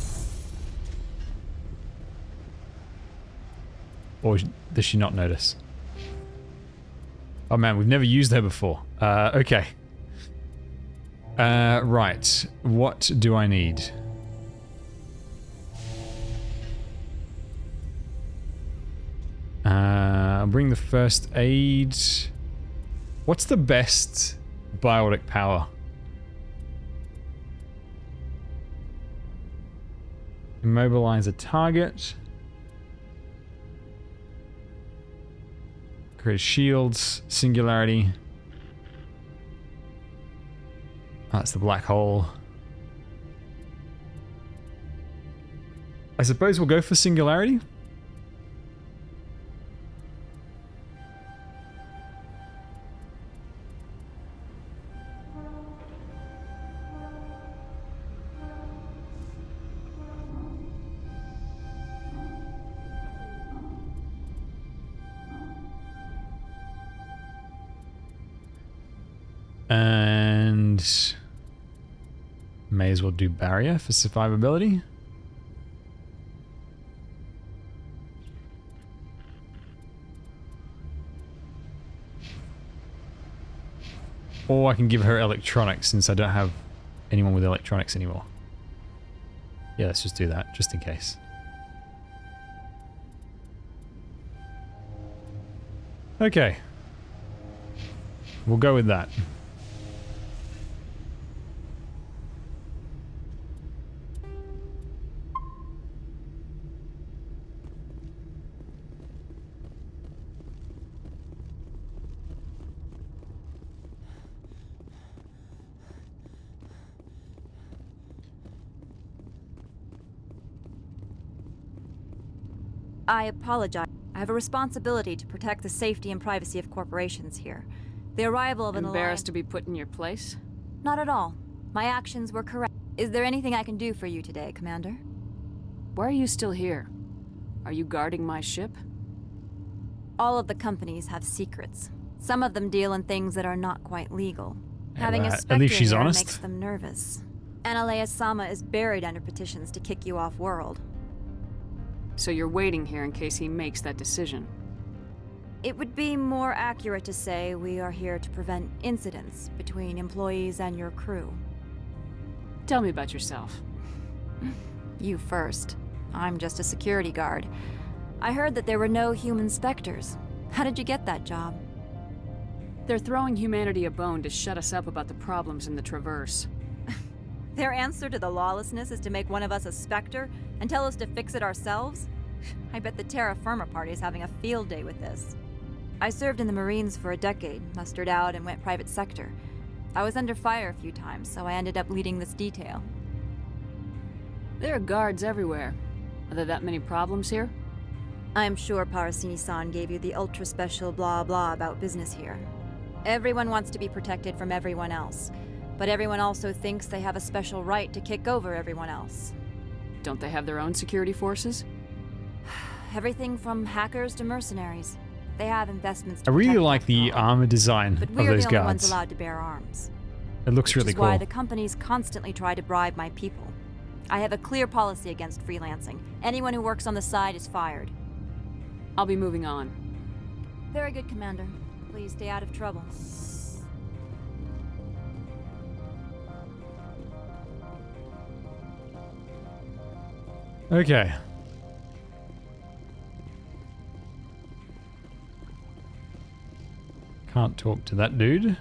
Or does she not notice? Oh man, we've never used her before. Okay. Right. What do I need? I'll bring the first aid. What's the best biotic power? Immobilize a target. Create shields. Singularity. That's the black hole. I suppose we'll go for singularity. And may as well do barrier for survivability. Or I can give her electronics since I don't have anyone with electronics anymore. Yeah, let's just do that, just in case. Okay. We'll go with that. I apologize. I have a responsibility to protect the safety and privacy of corporations here. The arrival of an Embarrassed to be put in your place? Not at all. My actions were correct. Is there anything I can do for you today, Commander? Why are you still here? Are you guarding my ship? All of the companies have secrets. Some of them deal in things that are not quite legal. Having a Spectre at least she's here honest. makes them nervous. Analea Sama is buried under petitions to kick you off world. So you're waiting here in case he makes that decision? It would be more accurate to say we are here to prevent incidents between employees and your crew. Tell me about yourself. You first. I'm just a security guard. I heard that there were no human Spectres. How did you get that job? They're throwing humanity a bone to shut us up about the problems in the Traverse. Their answer to the lawlessness is to make one of us a Spectre and tell us to fix it ourselves? I bet the Terra Firma Party is having a field day with this. I served in the Marines for a decade, mustered out and went private sector. I was under fire a few times, so I ended up leading this detail. There are guards everywhere. Are there that many problems here? I'm sure Parasini-san gave you the ultra-special blah blah about business here. Everyone wants to be protected from everyone else, but everyone also thinks they have a special right to kick over everyone else. Don't they have their own security forces? Everything from hackers to mercenaries. They have investments I to really protect like the armor design but of we're those the only ones guards. allowed to bear arms. It looks really Which is cool. why the companies constantly try to bribe my people. I have a clear policy against freelancing. Anyone who works on the side is fired. I'll be moving on. Very good, Commander. Please stay out of trouble. Okay. Can't talk to that dude.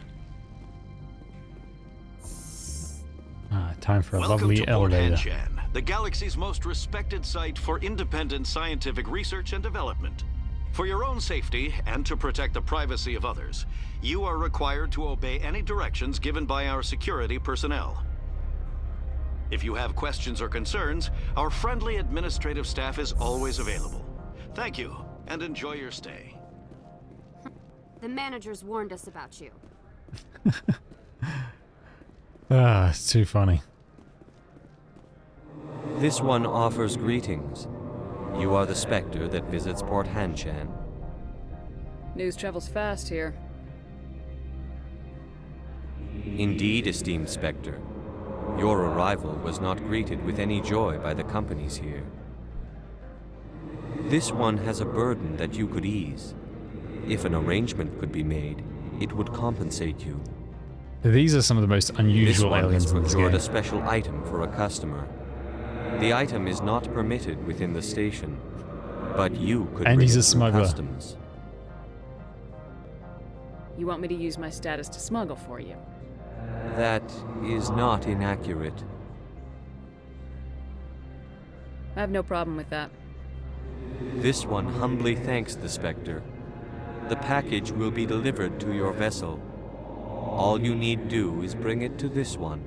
Time for a lovely Welcome to Port elevator. Hanshan, the galaxy's most respected site for independent scientific research and development. For your own safety and to protect the privacy of others, you are required to obey any directions given by our security personnel. If you have questions or concerns, our friendly administrative staff is always available. Thank you, and enjoy your stay. The managers warned us about you. It's too funny. This one offers greetings. You are the Spectre that visits Port Hanshan. News travels fast here. Indeed, esteemed Spectre. Your arrival was not greeted with any joy by the companies here. This one has a burden that you could ease. If an arrangement could be made, it would compensate you. These are some of the most unusual This one aliens has in this procured game. a special item for a customer. The item is not permitted within the station, but you could And bring he's it a through smuggler. customs. You want me to use my status to smuggle for you? That is not inaccurate. I have no problem with that. This one humbly thanks the Spectre. The package will be delivered to your vessel. All you need do is bring it to this one.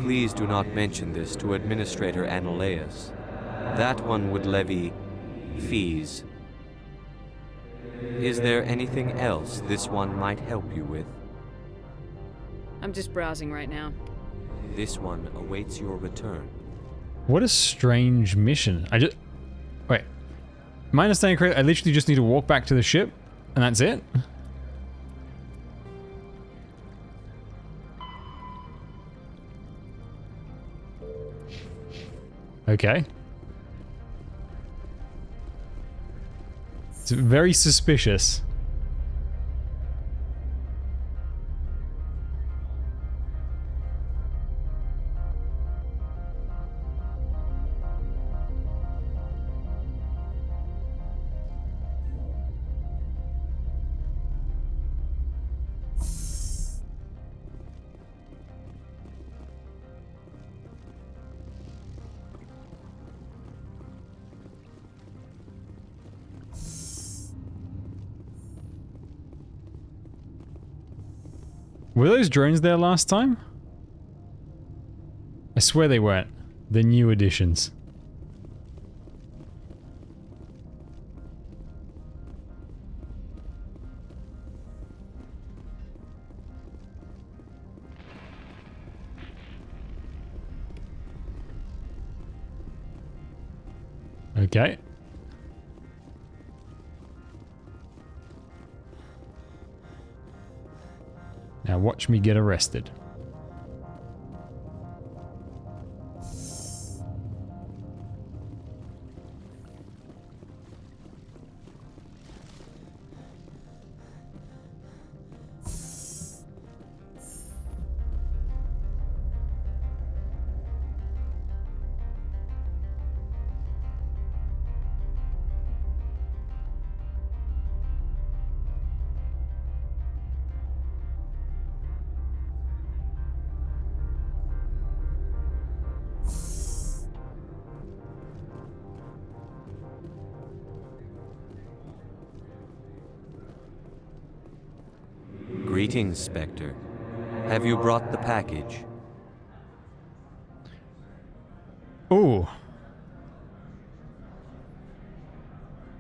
Please do not mention this to Administrator Annaleus. That one would levy fees. Is there anything else this one might help you with? I'm just browsing right now. This one awaits your return. What a strange mission. Wait. Am I understanding correctly? I literally just need to walk back to the ship, and that's it? Okay. It's very suspicious. Were those drones there last time? I swear they weren't. The new additions. Okay. Now watch me get arrested. Greetings, Spectre. Have you brought the package? Ooh.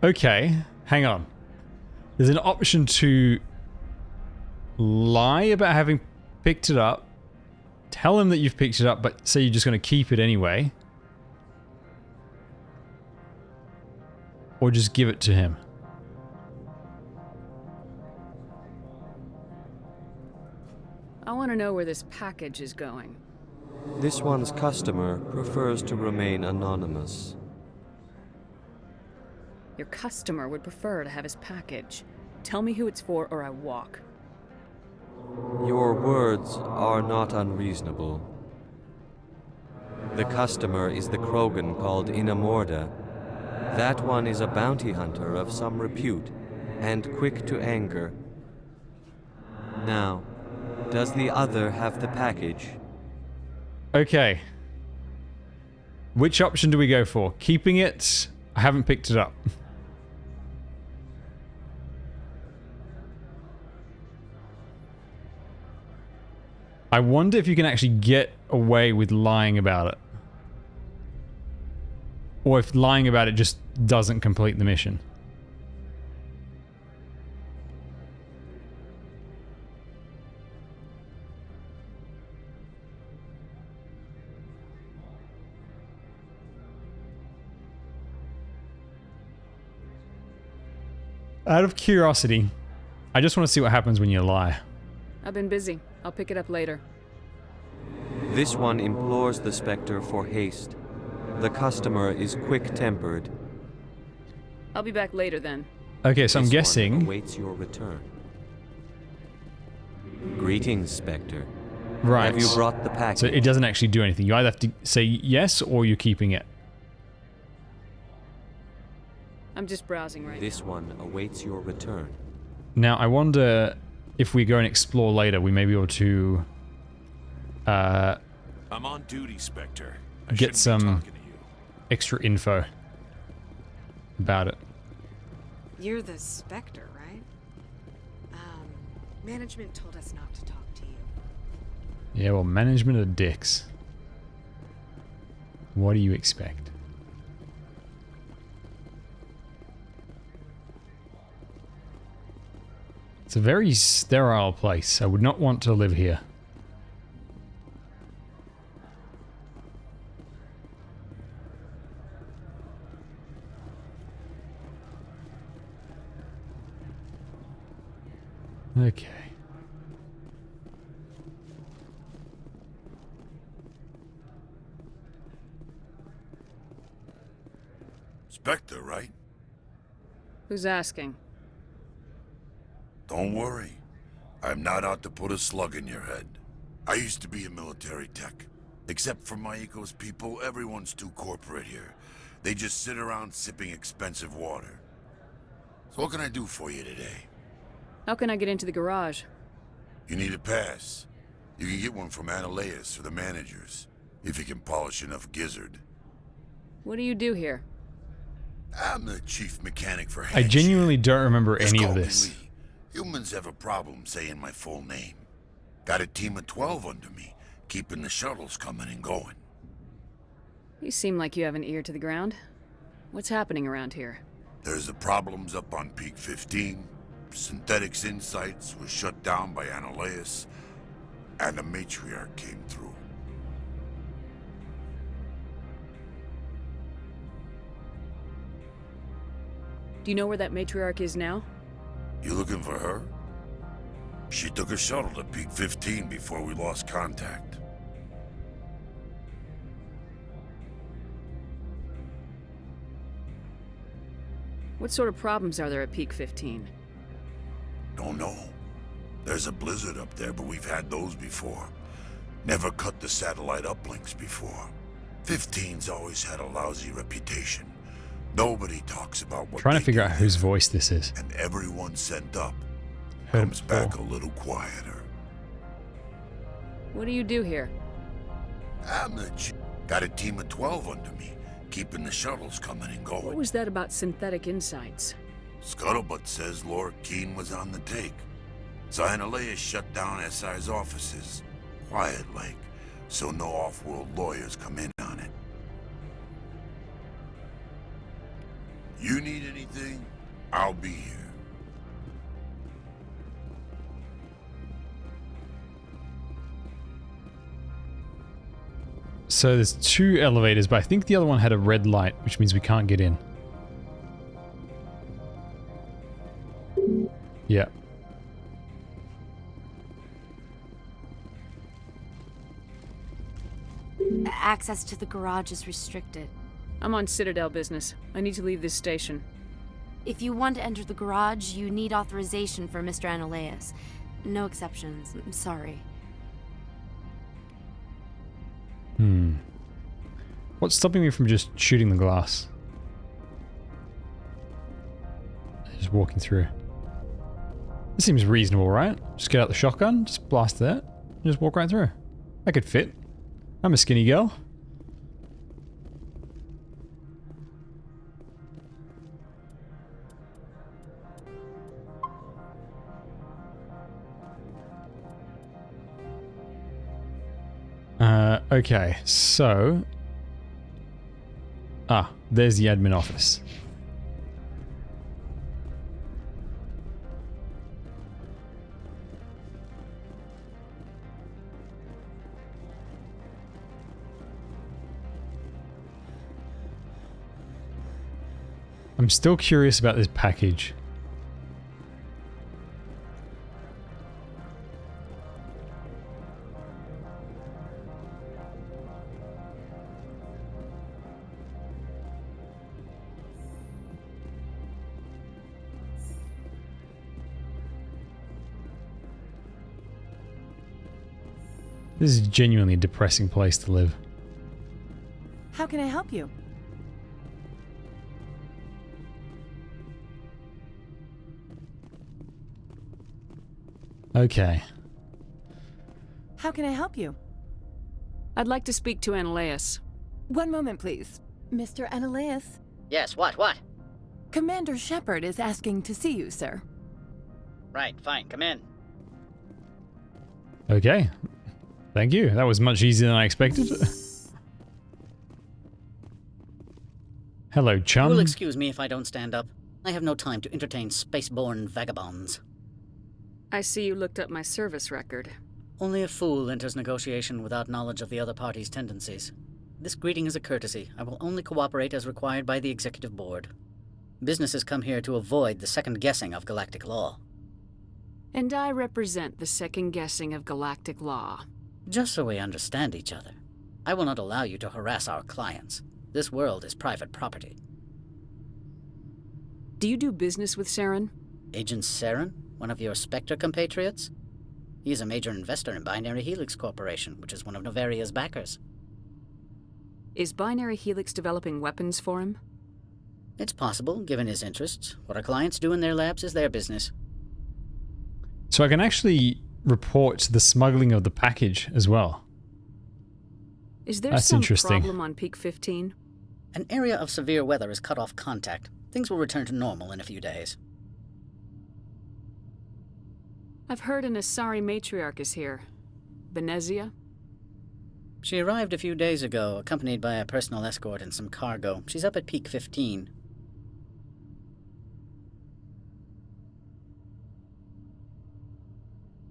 Okay, hang on. There's an option to lie about having picked it up, tell him that you've picked it up, but say you're just going to keep it anyway. Or just give it to him. I want to know where this package is going. This one's customer prefers to remain anonymous. Your customer would prefer to have his package. Tell me who it's for or I walk. Your words are not unreasonable. The customer is the Krogan called Inamorda. That one is a bounty hunter of some repute, and quick to anger. Now, does the other have the package? Okay. Which option do we go for? Keeping it? I haven't picked it up. I wonder if you can actually get away with lying about it. Or if lying about it just doesn't complete the mission. Out of curiosity, I just want to see what happens when you lie. I've been busy. I'll pick it up later. This one implores the Spectre for haste. The customer is quick-tempered. I'll be back later then. Okay, so I'm guessing... One awaits your return. Greetings, Spectre. Right. Have you brought the package? So it doesn't actually do anything. You either have to say yes or you're keeping it. I'm just browsing right This one awaits your return. Now, I wonder if we go and explore later, we may be able to... I'm on duty, Spectre. Get some extra info about it. You're the Spectre, right? Management told us not to talk to you. Yeah, well, management are dicks. What do you expect? It's a very sterile place. I would not want to live here. Okay. Spectre, right? Who's asking? Don't worry. I'm not out to put a slug in your head. I used to be a military tech. Except for my Ecos people, everyone's too corporate here. They just sit around sipping expensive water. So what can I do for you today? How can I get into the garage? You need a pass. You can get one from Analeus or the managers, if you can polish enough gizzard. What do you do here? I'm the chief mechanic for I genuinely don't remember Just any call of me this. Lee. Humans have a problem saying my full name. Got a team of 12 under me, keeping the shuttles coming and going. You seem like you have an ear to the ground. What's happening around here? There's the problems up on Peak 15. Synthetics Insights was shut down by Analeus, and the matriarch came through. Do you know where that matriarch is now? You looking for her? She took a shuttle to Peak 15 before we lost contact. What sort of problems are there at Peak 15? Don't know. There's a blizzard up there, but we've had those before. Never cut the satellite uplinks before. 15's always had a lousy reputation. Nobody talks about what Trying to they figure do out whose there. voice this is. And everyone sent up Heard comes it back before. a little quieter. What do you do here? I'm the got a team of 12 under me, keeping the shuttles coming and going. What was that about Synthetic Insights? Scuttlebutt says Lord Keene was on the take. So Analea shut down SI's offices, quiet-like, so no off-world lawyers come in on it. You need anything? I'll be here. So there's 2 elevators, but I think the other one had a red light, which means we can't get in. Yeah. Access to the garage is restricted. I'm on Citadel business. I need to leave this station. If you want to enter the garage, you need authorization for Mr. Analeas. No exceptions. I'm sorry. What's stopping me from just shooting the glass? Just walking through. This seems reasonable, right? Just get out the shotgun, just blast that, and just walk right through. That could fit. I'm a skinny girl. Okay, so... Ah, there's the admin office. I'm still curious about this package. This is genuinely a depressing place to live. How can I help you? Okay. How can I help you? I'd like to speak to Analeas. One moment, please. Mr. Analeas? Yes, what? Commander Shepard is asking to see you, sir. Right, fine, come in. Okay. Thank you. That was much easier than I expected. Hello, chum. You'll excuse me if I don't stand up. I have no time to entertain spaceborne vagabonds. I see you looked up my service record. Only a fool enters negotiation without knowledge of the other party's tendencies. This greeting is a courtesy. I will only cooperate as required by the Executive Board. Businesses come here to avoid the second guessing of galactic law. And I represent the second guessing of galactic law. Just so we understand each other, I will not allow you to harass our clients. This world is private property. Do you do business with Saren? Agent Saren? One of your Spectre compatriots? He is a major investor in Binary Helix Corporation, which is one of Novaria's backers. Is Binary Helix developing weapons for him? It's possible, given his interests. What our clients do in their labs is their business. So I can actually report the smuggling of the package as well. Is there That's some interesting. problem on Peak 15? An area of severe weather has cut off contact. Things will return to normal in a few days. I've heard an Asari matriarch is here. Benezia? She arrived a few days ago, accompanied by a personal escort and some cargo. She's up at Peak 15.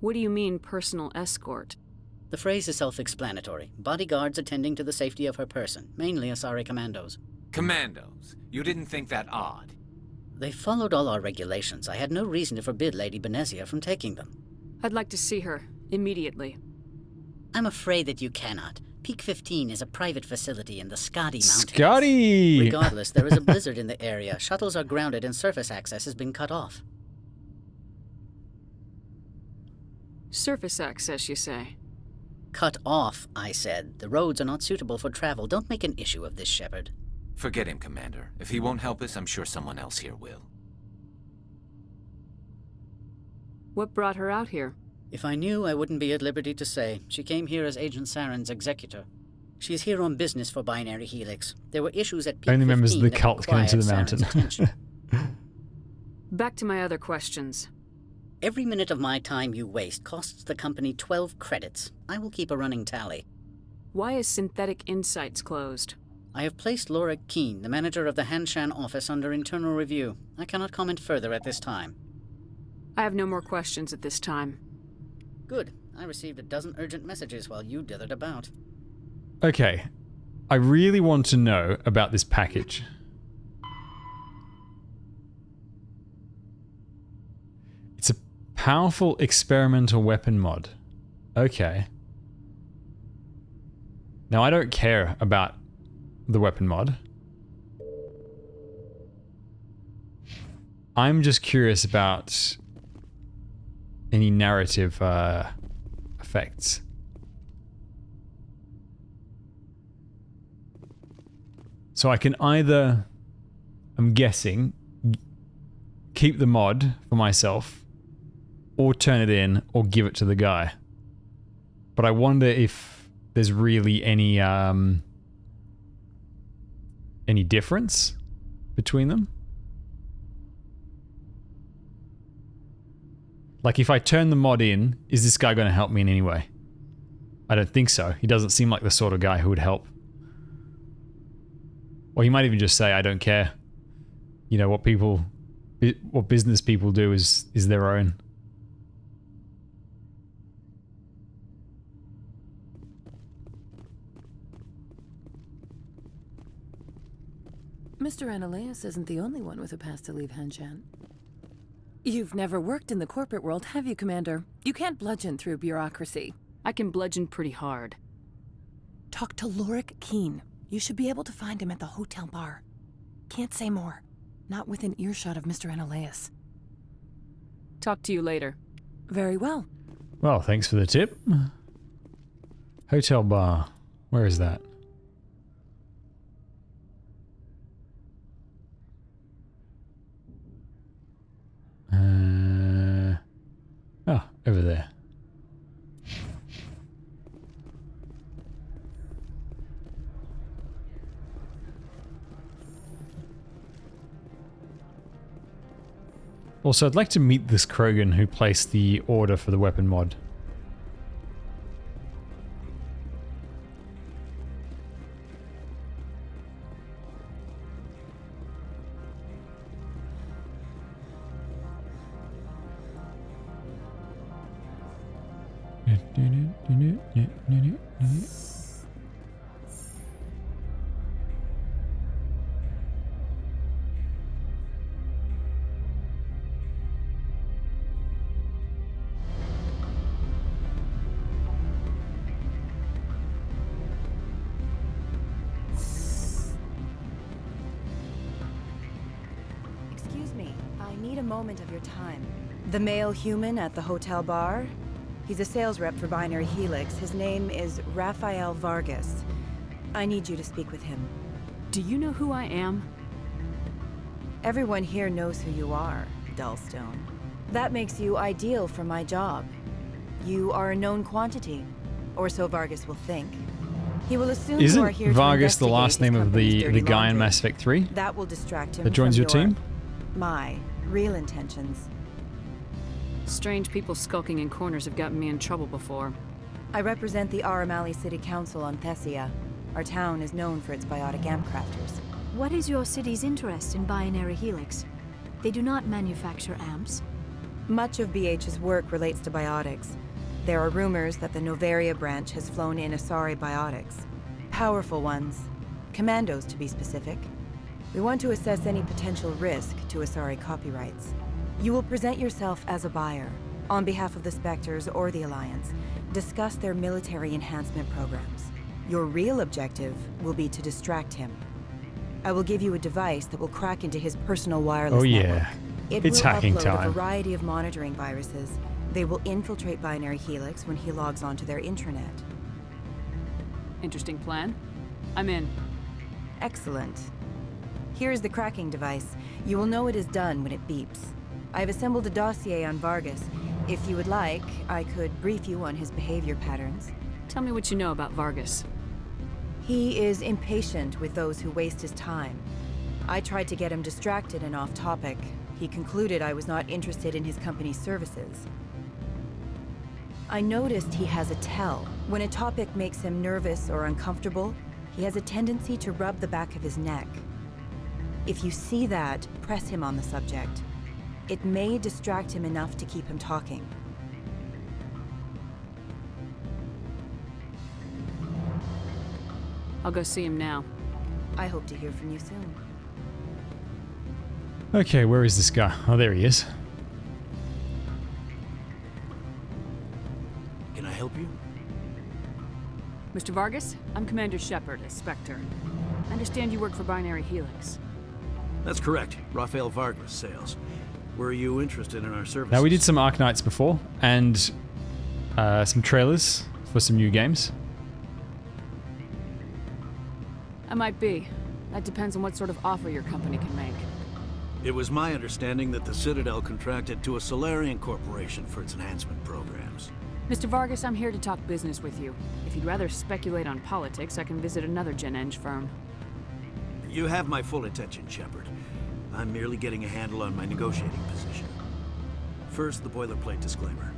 What do you mean, personal escort? The phrase is self-explanatory. Bodyguards attending to the safety of her person, mainly Asari commandos. Commandos? You didn't think that odd? They followed all our regulations. I had no reason to forbid Lady Benezia from taking them. I'd like to see her, immediately. I'm afraid that you cannot. Peak 15 is a private facility in the Scotty Mountains. Scotty! Regardless, there is a blizzard in the area. Shuttles are grounded and surface access has been cut off. Surface access, you say? Cut off, I said. The roads are not suitable for travel. Don't make an issue of this, Shepard. Forget him, Commander. If he won't help us, I'm sure someone else here will. What brought her out here? If I knew, I wouldn't be at liberty to say. She came here as Agent Saren's executor. She's here on business for Binary Helix. There were issues at Peak Only members of the 15 cult that come into the required mountain. Saren's attention. Back to my other questions. Every minute of my time you waste costs the company 12 credits. I will keep a running tally. Why is Synthetic Insights closed? I have placed Laura Keene, the manager of the Hanshan office, under internal review. I cannot comment further at this time. I have no more questions at this time. Good. I received a dozen urgent messages while you dithered about. Okay. I really want to know about this package. It's a powerful experimental weapon mod. Okay. Now, I don't care about the weapon mod. I'm just curious about any narrative effects. So I can either, I'm guessing, keep the mod for myself, or turn it in, or give it to the guy. But I wonder if there's really any difference between them. Like, if I turn the mod in, is this guy going to help me in any way? I don't think so. He doesn't seem like the sort of guy who would help. Or he might even just say, I don't care. You know, what business people do is their own. Mr. Analaeus isn't the only one with a pass to leave Hanshan. You've never worked in the corporate world, have you, Commander? You can't bludgeon through bureaucracy. I can bludgeon pretty hard. Talk to Lorik Keene. You should be able to find him at the hotel bar. Can't say more. Not within earshot of Mr. Analaeus. Talk to you later. Very well. Well, thanks for the tip. Hotel bar. Where is that? Oh, over there. Also, I'd like to meet this Krogan who placed the order for the weapon mod. Excuse me, I need a moment of your time. The male human at the hotel bar? He's a sales rep for Binary Helix. His name is Rafael Vargas. I need you to speak with him. Do you know who I am? Everyone here knows who you are, Dullstone. That makes you ideal for my job. You are a known quantity, or so Vargas will think. He will assume you are here Isn't Vargas to the last name of the guy in laundry. Mass Effect 3? That will distract him That joins from your team? My real intentions. Strange people skulking in corners have gotten me in trouble before. I represent the Aramali City Council on Thessia. Our town is known for its biotic amp crafters. What is your city's interest in Binary Helix? They do not manufacture amps. Much of BH's work relates to biotics. There are rumors that the Novaria branch has flown in Asari biotics. Powerful ones. Commandos, to be specific. We want to assess any potential risk to Asari copyrights. You will present yourself as a buyer, on behalf of the Spectres or the Alliance. Discuss their military enhancement programs. Your real objective will be to distract him. I will give you a device that will crack into his personal wireless network. It's hacking It will upload time. a variety of monitoring viruses. They will infiltrate Binary Helix when he logs onto their intranet. Interesting plan. I'm in. Excellent. Here is the cracking device. You will know it is done when it beeps. I have assembled a dossier on Vargas. If you would like, I could brief you on his behavior patterns. Tell me what you know about Vargas. He is impatient with those who waste his time. I tried to get him distracted and off topic. He concluded I was not interested in his company's services. I noticed he has a tell. When a topic makes him nervous or uncomfortable, he has a tendency to rub the back of his neck. If you see that, press him on the subject. It may distract him enough to keep him talking. I'll go see him now. I hope to hear from you soon. Okay, where is this guy? Oh, there he is. Can I help you? Mr. Vargas, I'm Commander Shepard, a Spectre. I understand you work for Binary Helix. That's correct. Rafael Vargas, sales. Were you interested in our services? Now, we did some Arknights before, and some trailers for some new games. I might be. That depends on what sort of offer your company can make. It was my understanding that the Citadel contracted to a Solarian corporation for its enhancement programs. Mr. Vargas, I'm here to talk business with you. If you'd rather speculate on politics, I can visit another Gen Eng firm. You have my full attention, Shepard. I'm merely getting a handle on my negotiating position. First, the boilerplate disclaimer.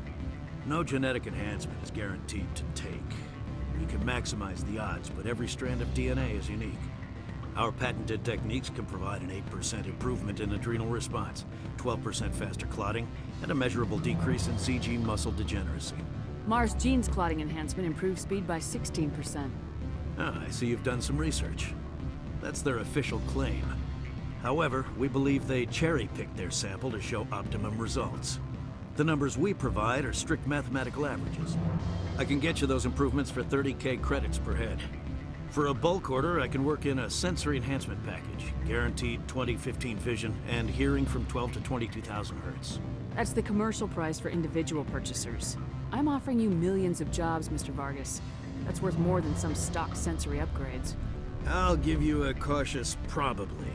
No genetic enhancement is guaranteed to take. We can maximize the odds, but every strand of DNA is unique. Our patented techniques can provide an 8% improvement in adrenal response, 12% faster clotting, and a measurable decrease in CG muscle degeneracy. Mars Gene's clotting enhancement improves speed by 16%. Ah, I see you've done some research. That's their official claim. However, we believe they cherry-picked their sample to show optimum results. The numbers we provide are strict mathematical averages. I can get you those improvements for 30K credits per head. For a bulk order, I can work in a sensory enhancement package, guaranteed 20/15 vision, and hearing from 12 to 22,000 hertz. That's the commercial price for individual purchasers. I'm offering you millions of jobs, Mr. Vargas. That's worth more than some stock sensory upgrades. I'll give you a cautious probably.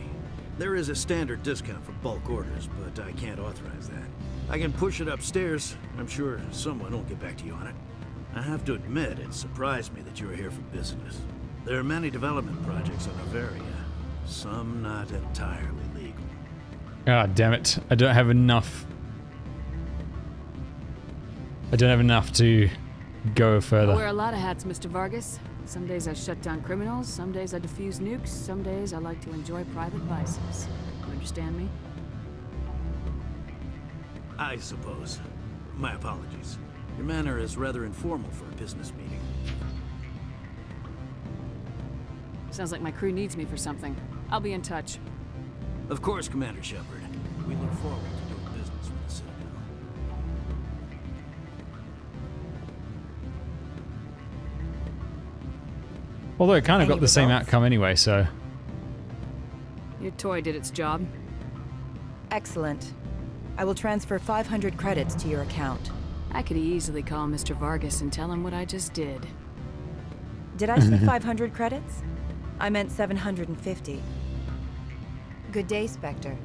There is a standard discount for bulk orders, but I can't authorize that. I can push it upstairs. I'm sure someone will get back to you on it. I have to admit, it surprised me that you were here for business. There are many development projects on Noveria, some not entirely legal. Ah, damn it. I don't have enough. I don't have enough to go further. I wear a lot of hats, Mr. Vargas. Some days I shut down criminals, some days I defuse nukes, some days I like to enjoy private vices. You understand me? I suppose. My apologies. Your manner is rather informal for a business meeting. Sounds like my crew needs me for something. I'll be in touch. Of course, Commander Shepard. We look forward to doing business with the Citadel. Although it kind of got the same outcome anyway, so... Your toy did its job. Excellent. I will transfer 500 credits to your account. I could easily call Mr. Vargas and tell him what I just did. Did I say 500 credits? I meant 750. Good day, Spectre.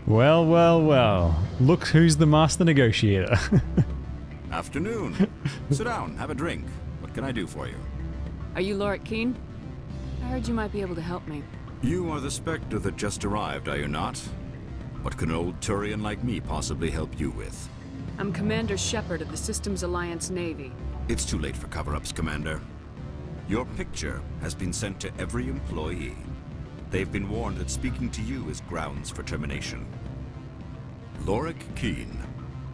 Well, well, well. Look who's the master negotiator. Afternoon. Sit down, have a drink. What can I do for you? Are you Lorik Keen? I heard you might be able to help me. You are the Spectre that just arrived, are you not? What can an old Turian like me possibly help you with? I'm Commander Shepard of the Systems Alliance Navy. It's too late for cover-ups, Commander. Your picture has been sent to every employee. They've been warned that speaking to you is grounds for termination. Lorik Keen.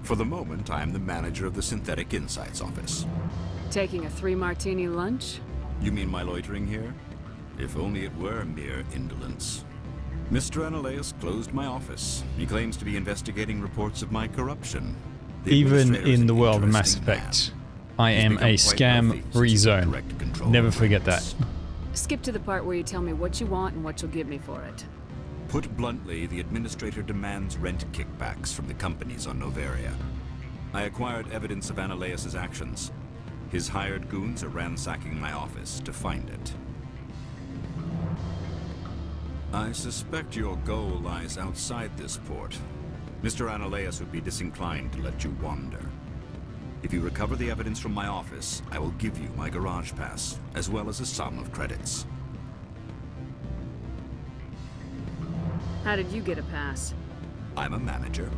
For the moment, I am the manager of the Synthetic Insights Office. Taking a 3-martini lunch? You mean my loitering here? If only it were mere indolence. Mr. Analaeus closed my office. He claims to be investigating reports of my corruption. Even in the world of Mass Effect, I am a scam-free zone. Never forget that. Skip to the part where you tell me what you want and what you'll give me for it. Put bluntly, the Administrator demands rent kickbacks from the companies on Noveria. I acquired evidence of Analaeus' actions. His hired goons are ransacking my office to find it. I suspect your goal lies outside this port. Mr. Analaeus would be disinclined to let you wander. If you recover the evidence from my office, I will give you my garage pass, as well as a sum of credits. How did you get a pass? I'm a manager.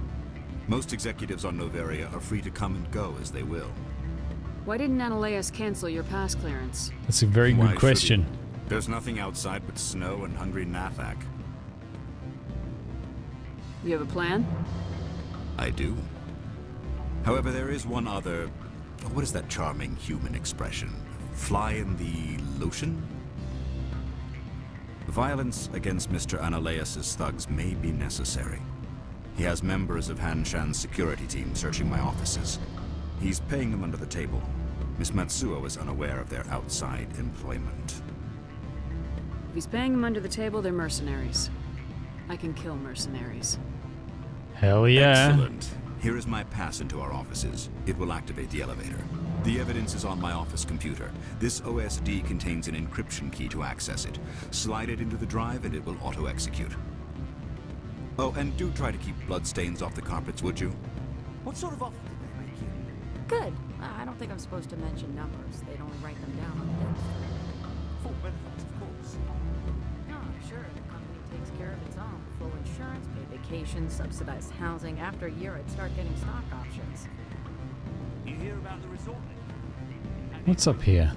Most executives on Noveria are free to come and go as they will. Why didn't Analeas cancel your pass clearance? That's a very good question. There's nothing outside but snow and hungry Nafak. You have a plan? I do. However, there is one other... What is that charming human expression? Fly in the lotion? Violence against Mr. Analeas' thugs may be necessary. He has members of Han Shan's security team searching my offices. He's paying them under the table. Miss Matsuo is unaware of their outside employment. If he's paying them under the table, they're mercenaries. I can kill mercenaries. Hell yeah. Excellent. Here is my pass into our offices. It will activate the elevator. The evidence is on my office computer. This OSD contains an encryption key to access it. Slide it into the drive and it will auto-execute. Oh, and do try to keep bloodstains off the carpets, would you? What sort of offer did they make you? Good. I don't think I'm supposed to mention numbers. They'd only write them down on dead. Full benefits, of course. No, sure. The company takes care of its own. Full insurance, paid vacation, subsidized housing. After a year, I'd start getting stock options. You hear about the resort? What's up here?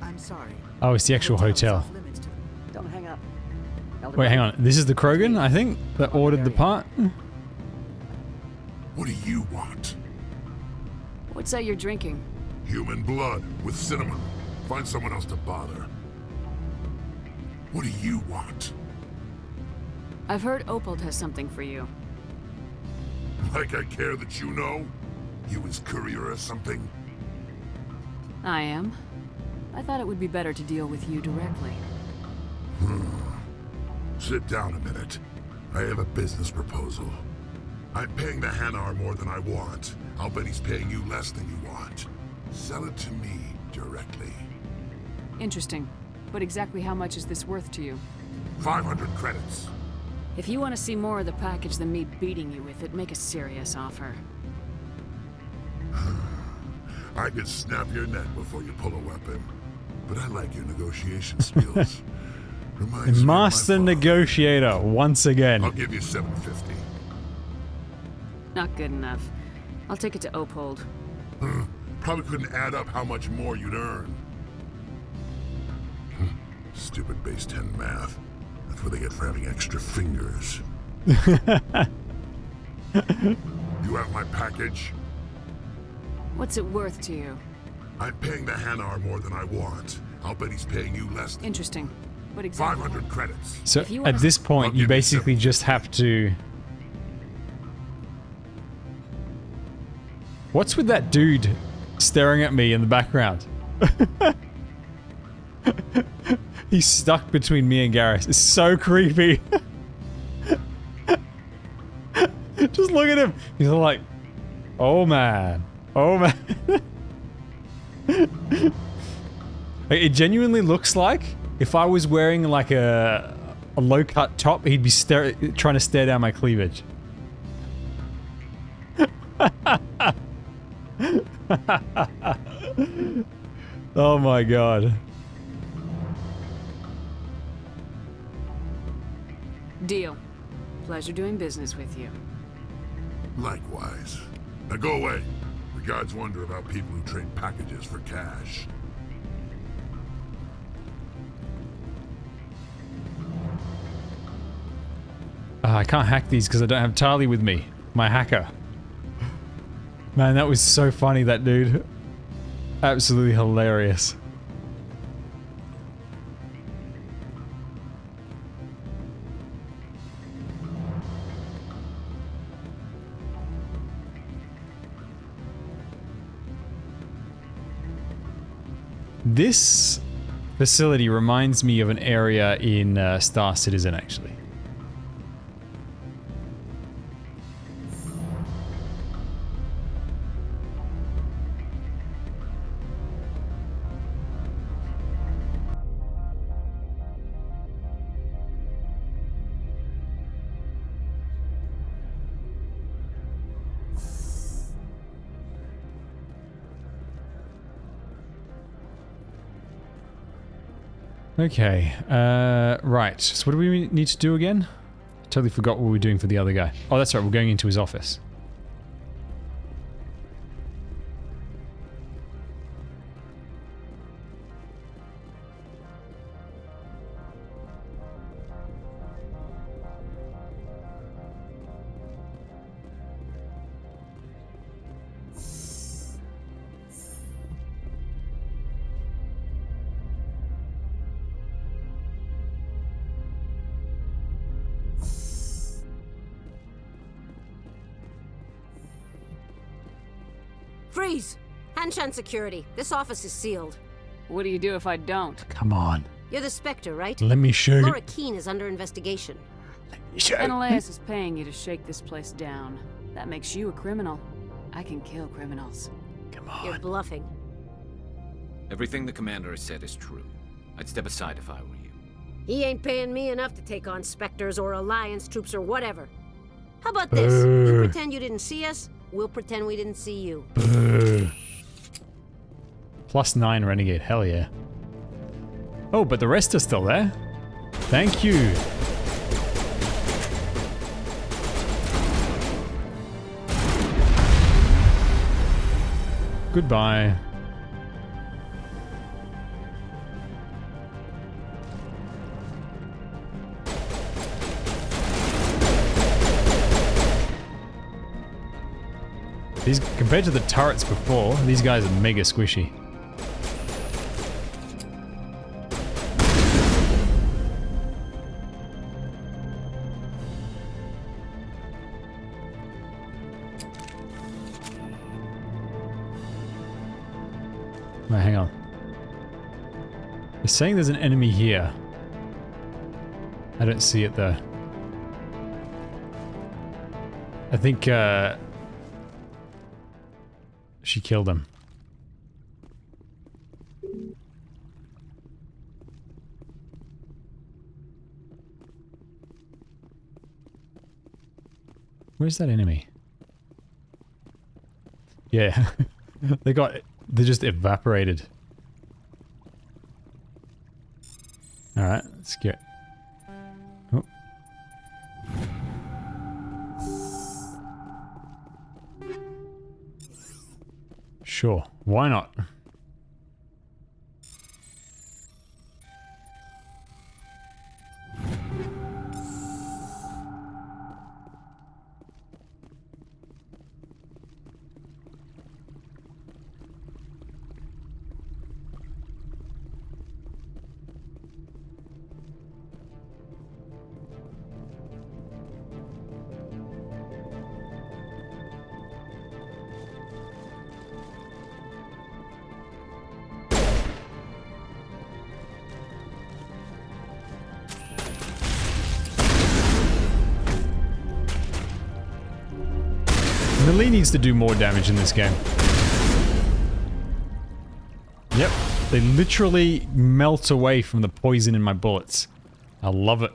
I'm sorry. Oh, it's the actual hotel. Don't hang up. Wait, hang on. This is the Krogan, I think, that ordered the part? What do you want? What's that you're drinking? Human blood with cinnamon. Find someone else to bother. What do you want? I've heard Opold has something for you. Like I care that you know? You his courier or something? I am. I thought it would be better to deal with you directly. Sit down a minute. I have a business proposal. I'm paying the Hanar more than I want. I'll bet he's paying you less than you want. Sell it to me directly. Interesting. But exactly how much is this worth to you? 500 credits. If you want to see more of the package than me beating you with it, make a serious offer. I could snap your neck before you pull a weapon. But I like your negotiation skills. Reminds Master Negotiator, once again. I'll give you 750. Not good enough. I'll take it to Opold. Probably couldn't add up how much more you'd earn. Stupid base 10 math. That's what they get for having extra fingers. You have my package? What's it worth to you? I'm paying the Hanar more than I want. I'll bet he's paying you less than... Interesting. What exactly? 500 credits. So at this point, you basically just have to... What's with that dude staring at me in the background? He's stuck between me and Garrus. It's so creepy. Just look at him. He's like, oh man. Oh man. It genuinely looks like if I was wearing like a low-cut top, he'd be trying to stare down my cleavage. Oh my god. Deal. Pleasure doing business with you. Likewise. Now go away. The guards wonder about people who trade packages for cash. I can't hack these because I don't have Tali with me. My hacker. Man, that was so funny, that dude. Absolutely hilarious. This facility reminds me of an area in Star Citizen, actually. Okay, right. So what do we need to do again? I totally forgot what we were doing for the other guy. Oh, that's right, we're going into his office. Freeze! Hanshan security. This office is sealed. What do you do if I don't? Come on. You're the Spectre, right? Let me show you. Laura Keene is under investigation. Ananias is paying you to shake this place down. That makes you a criminal. I can kill criminals. Come on. You're bluffing. Everything the commander has said is true. I'd step aside if I were you. He ain't paying me enough to take on Spectres or Alliance troops or whatever. How about this? You pretend you didn't see us, we'll pretend we didn't see you. +9 Renegade, hell yeah. Oh, but the rest are still there. Thank you. Goodbye. These, compared to the turrets before, these guys are mega squishy. Wait, hang on. They're saying there's an enemy here. I don't see it though. I think, she killed him. Where's that enemy? Yeah. They just evaporated. Alright, let's get... Oh. Sure, why not? Melee needs to do more damage in this game. Yep, they literally melt away from the poison in my bullets. I love it.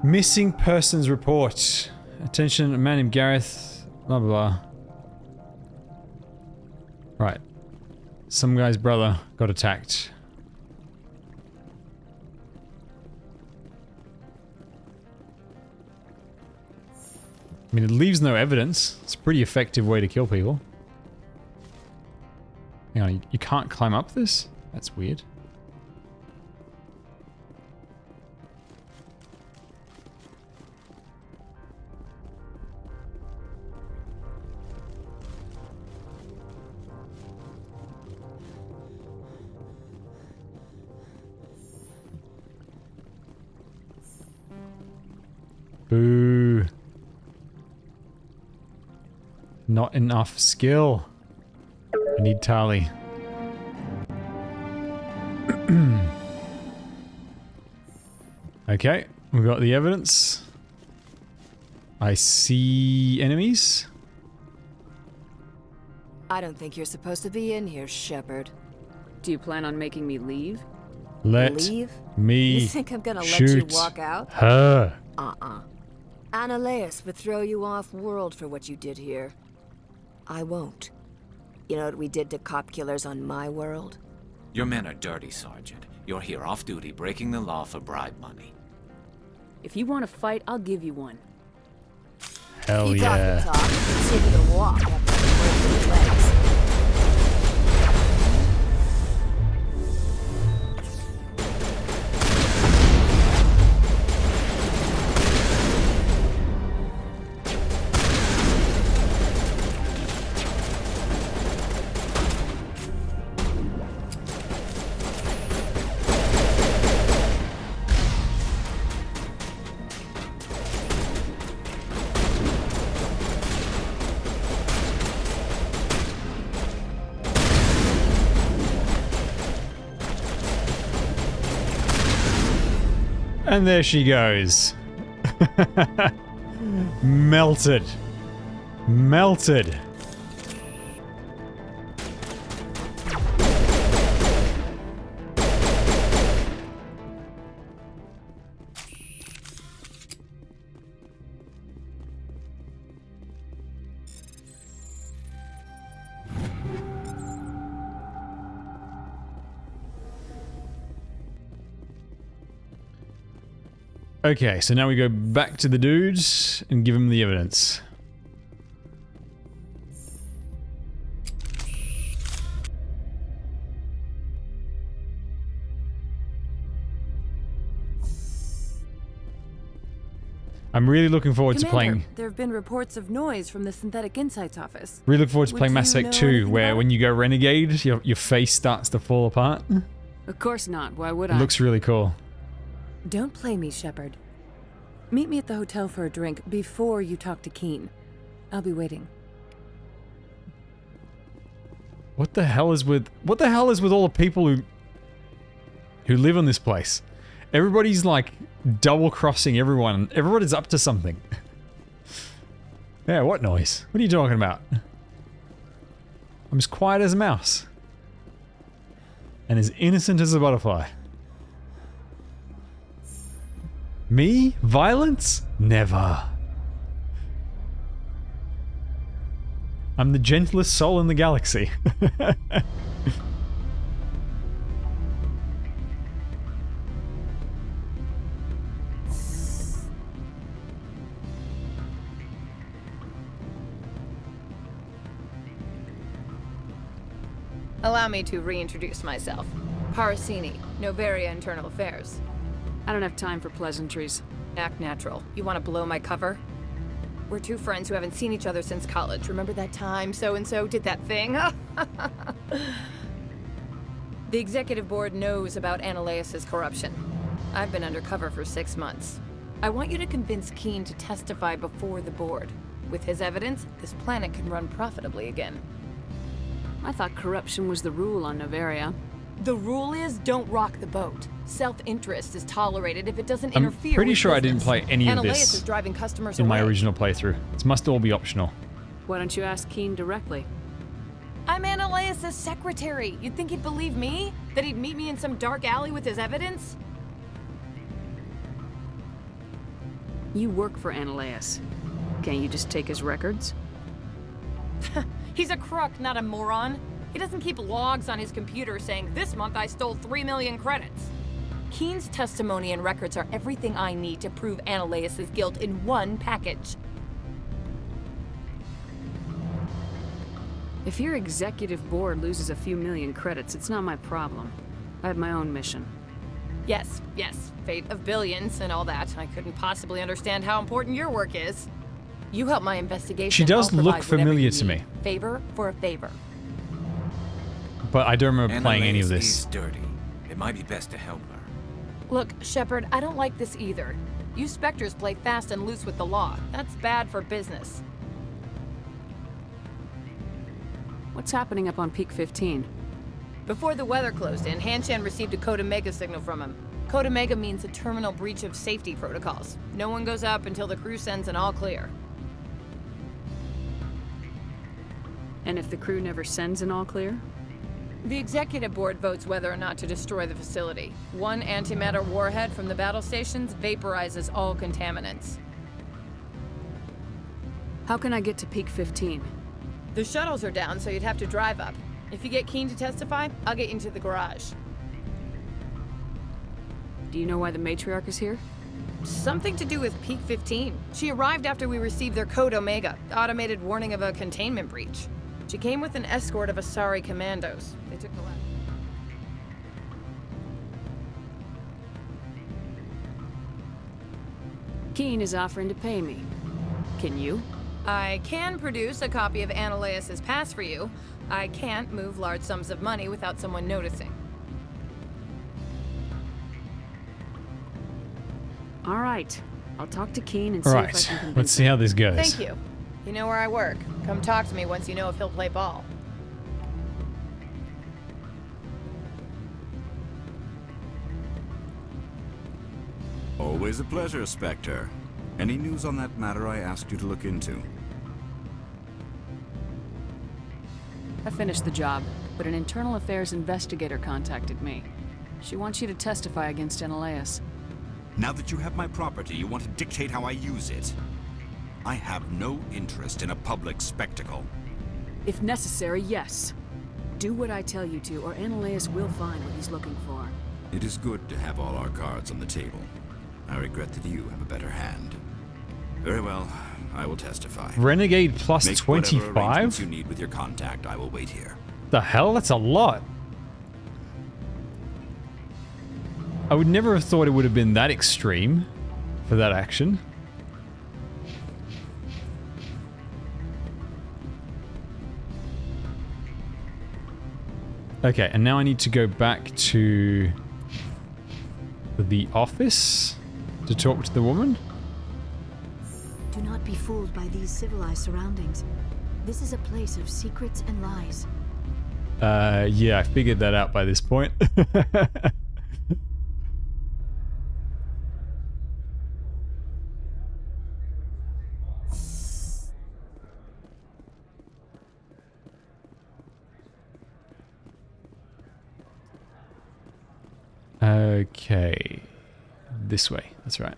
Missing persons report. Attention, a man named Gareth. Blah, blah, blah. Right. Some guy's brother got attacked. I mean, it leaves no evidence. It's a pretty effective way to kill people. Hang on, you can't climb up this? That's weird. Boo. Not enough skill. I need Tali. Okay, we got the evidence. I see enemies. I don't think you're supposed to be in here, Shepard. Do you plan on making me leave? Let Leave? me You think I'm gonna shoot let you walk out? her. Analeus would throw you off world for what you did here. I won't. You know what we did to cop killers on my world? Your men are dirty, Sergeant. You're here off duty, breaking the law for bribe money. If you want to fight, I'll give you one. Hell you yeah. talk the talk, it's safer to walk after you break your legs. And there she goes. Melted. Melted. Okay, so now we go back to the dudes and give them the evidence. I'm really looking forward to playing. There have been reports of noise from the Synthetic Insights office. Really looking forward to Would playing Mass you Effect know 2, anything where about when you go Renegade, your face starts to fall apart. Of course not. Why would It I? looks really cool. Don't play me, Shepard. Meet me at the hotel for a drink before you talk to Keen. I'll be waiting. What the hell is with all the people who live on this place? Everybody's like double-crossing everyone. Everybody's up to something. Yeah, what noise? What are you talking about? I'm as quiet as a mouse. And as innocent as a butterfly. Me? Violence? Never. I'm the gentlest soul in the galaxy. Allow me to reintroduce myself. Parasini, Novaria Internal Affairs. I don't have time for pleasantries. Act natural. You want to blow my cover? We're two friends who haven't seen each other since college. Remember that time so-and-so did that thing? The executive board knows about Analeus' corruption. I've been undercover for 6 months. I want you to convince Keen to testify before the board. With his evidence, this planet can run profitably again. I thought corruption was the rule on Novaria. The rule is don't rock the boat. Self-interest is tolerated if it doesn't I'm interfere pretty with sure I business. didn't play any of Analeus this is driving customers in my away. original playthrough. It must all be optional. Why don't you ask Keen directly? I'm Analeus' secretary. You'd think he'd believe me? That he'd meet me in some dark alley with his evidence? You work for Analeus. Can't you just take his records? He's a crook, not a moron. He doesn't keep logs on his computer saying, this month I stole 3 million credits. Keen's testimony and records are everything I need to prove Analeus' guilt in one package. If your executive board loses a few million credits, it's not my problem. I have my own mission. Yes, fate of billions and all that. I couldn't possibly understand how important your work is. You help my investigation. She does I'll look provide whatever familiar you to need. me. Favor for a favor. But I don't remember playing any of Analeus this. is dirty. It might be best to help her. Look, Shepard, I don't like this either. You Spectres play fast and loose with the law. That's bad for business. What's happening up on Peak 15? Before the weather closed in, Hanshan received a code Omega signal from him. Code Omega means a terminal breach of safety protocols. No one goes up until the crew sends an all clear. And if the crew never sends an all clear? The executive board votes whether or not to destroy the facility. One antimatter warhead from the battle stations vaporizes all contaminants. How can I get to Peak 15? The shuttles are down, so you'd have to drive up. If you get Keen to testify, I'll get you into the garage. Do you know why the matriarch is here? Something to do with Peak 15. She arrived after we received their Code Omega, automated warning of a containment breach. She came with an escort of Asari commandos. They took the left. Keen is offering to pay me. Can you? I can produce a copy of Analaeus' pass for you. I can't move large sums of money without someone noticing. All right. I'll talk to Keen and see if I can convince him. Let's see how this goes. Thank you. You know where I work. Come talk to me once you know if he'll play ball. Always a pleasure, Spectre. Any news on that matter I asked you to look into? I finished the job, but an internal affairs investigator contacted me. She wants you to testify against Analaeus. Now that you have my property, you want to dictate how I use it. I have no interest in a public spectacle. If necessary, yes. Do what I tell you to, or Analaeus will find what he's looking for. It is good to have all our cards on the table. I regret that you have a better hand. Very well, I will testify. Renegade plus Make 25? whatever arrangements you need with your contact. I will wait here. The hell? That's a lot. I would never have thought it would have been that extreme for that action. Okay, and now I need to go back to the office to talk to the woman. Do not be fooled by these civilized surroundings. This is a place of secrets and lies. Yeah, I figured that out by this point. Okay. This way, that's right.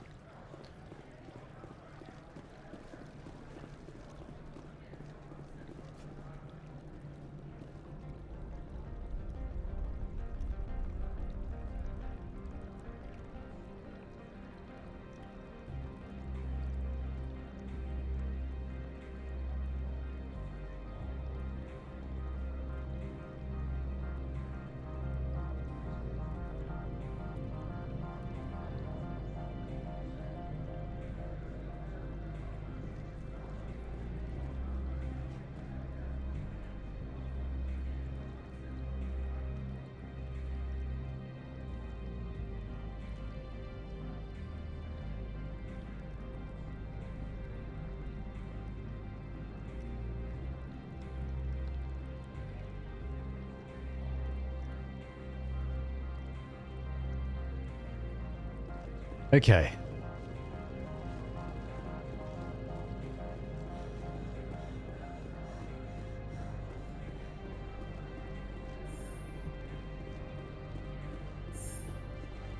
Okay.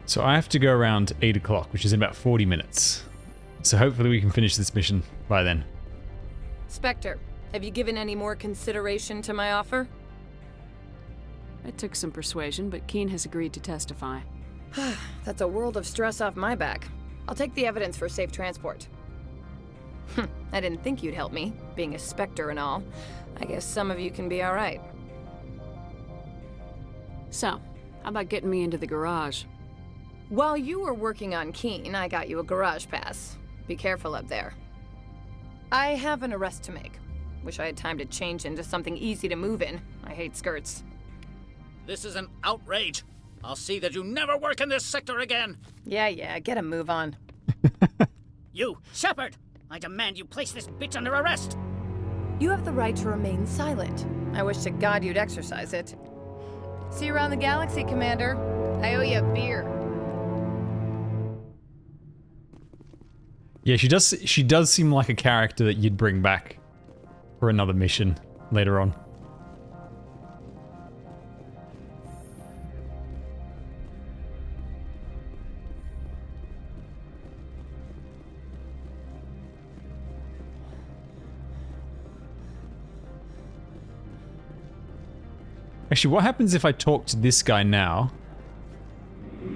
So I have to go around 8 o'clock, which is in about 40 minutes. So hopefully we can finish this mission by then. Spectre, have you given any more consideration to my offer? It took some persuasion, but Keen has agreed to testify. That's a world of stress off my back. I'll take the evidence for safe transport. I didn't think you'd help me, being a Spectre and all. I guess some of you can be alright. So, how about getting me into the garage? While you were working on Keen, I got you a garage pass. Be careful up there. I have an arrest to make. Wish I had time to change into something easy to move in. I hate skirts. This is an outrage. I'll see that you never work in this sector again. Yeah, get a move on. You, Shepard! I demand you place this bitch under arrest! You have the right to remain silent. I wish to God you'd exercise it. See you around the galaxy, Commander. I owe you a beer. Yeah, she does seem like a character that you'd bring back for another mission later on. Actually, what happens if I talk to this guy now?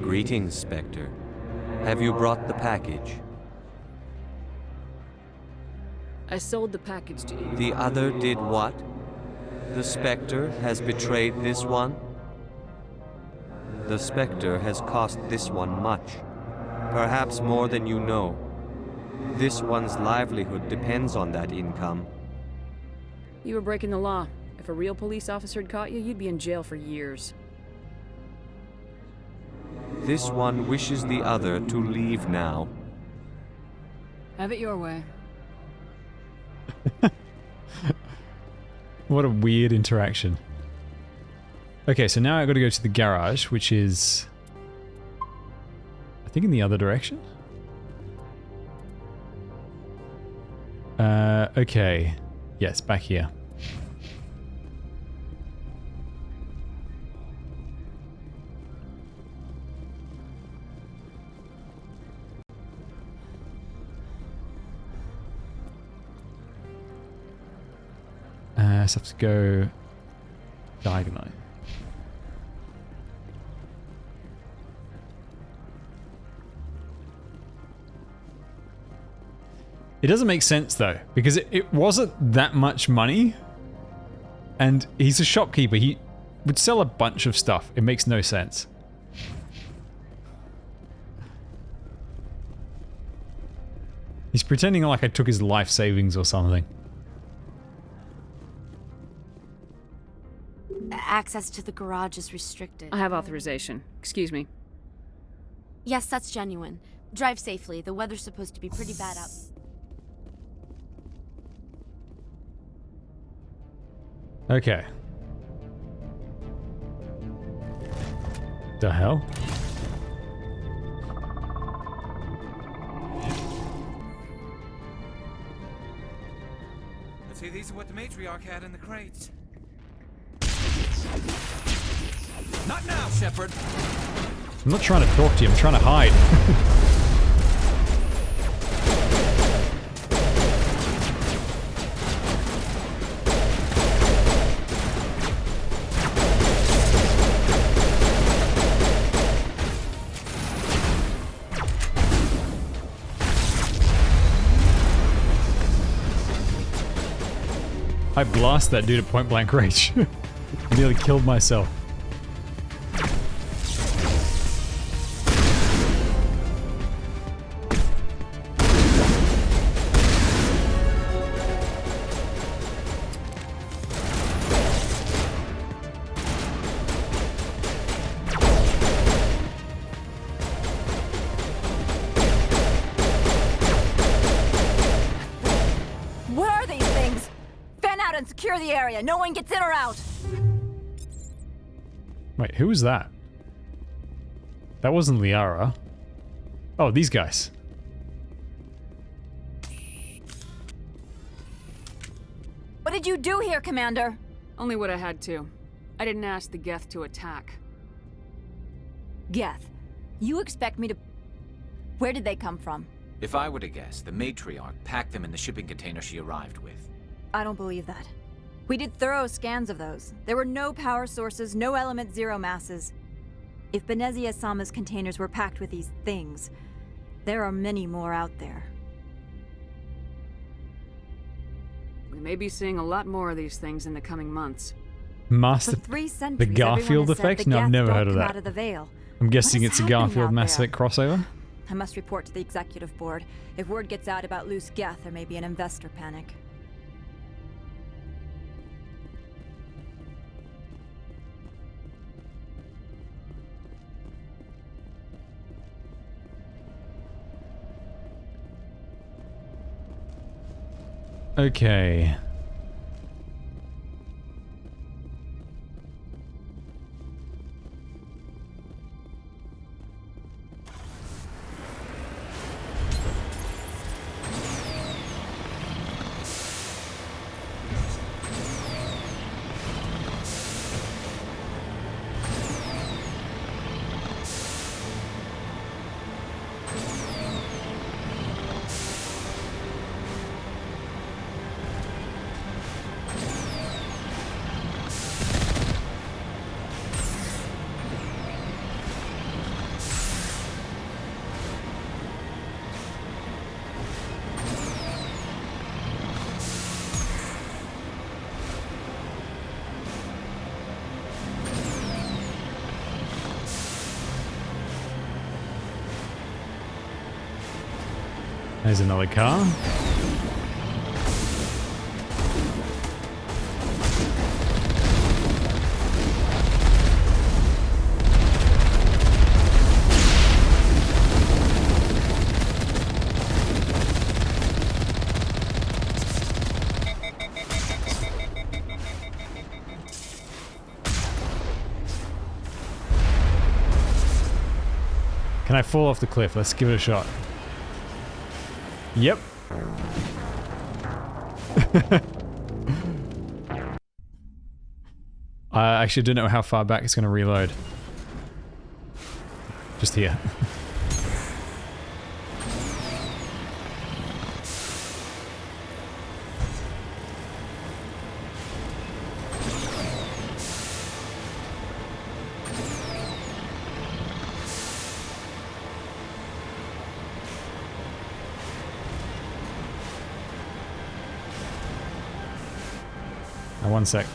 Greetings, Spectre. Have you brought the package? I sold the package to you. The other did what? The Spectre has betrayed this one? The Spectre has cost this one much. Perhaps more than you know. This one's livelihood depends on that income. You were breaking the law. If a real police officer had caught you, you'd be in jail for years. This one wishes the other to leave now. Have it your way. What a weird interaction. Okay, so now I gotta go to the garage, which is... I think in the other direction? Okay. Yes, back here. So I have to go diagonally. It doesn't make sense though, because it wasn't that much money, and he's a shopkeeper. He would sell a bunch of stuff. It makes no sense. He's pretending like I took his life savings or something. Access to the garage is restricted. I have authorization. Excuse me. Yes, that's genuine. Drive safely. The weather's supposed to be pretty bad out. Okay. The hell? I'd say these are what the matriarch had in the crates. Not now, Shepard. I'm not trying to talk to you, I'm trying to hide. I blast that dude at point blank range. I nearly killed myself. What are these things? Fan out and secure the area. No one gets in or out. Wait, who was that? That wasn't Liara. Oh, these guys. What did you do here, Commander? Only what I had to. I didn't ask the Geth to attack. Geth, you expect me to... Where did they come from? If I were to guess, the matriarch packed them in the shipping container she arrived with. I don't believe that. We did thorough scans of those. There were no power sources, no element zero masses. If Benezia-sama's containers were packed with these things, there are many more out there. We may be seeing a lot more of these things in the coming months. Master... For 3 The centuries, Garfield everyone has said effect? the No, I've Geth never don't heard of come that. out of the Veil. I'm guessing What it's a is happening Garfield out Mass there? Effect crossover. I must report to the executive board. If word gets out about loose Geth, there may be an investor panic. Okay. There's another car. Can I fall off the cliff? Let's give it a shot. Yep. I actually don't know how far back it's going to reload. Just here. One sec.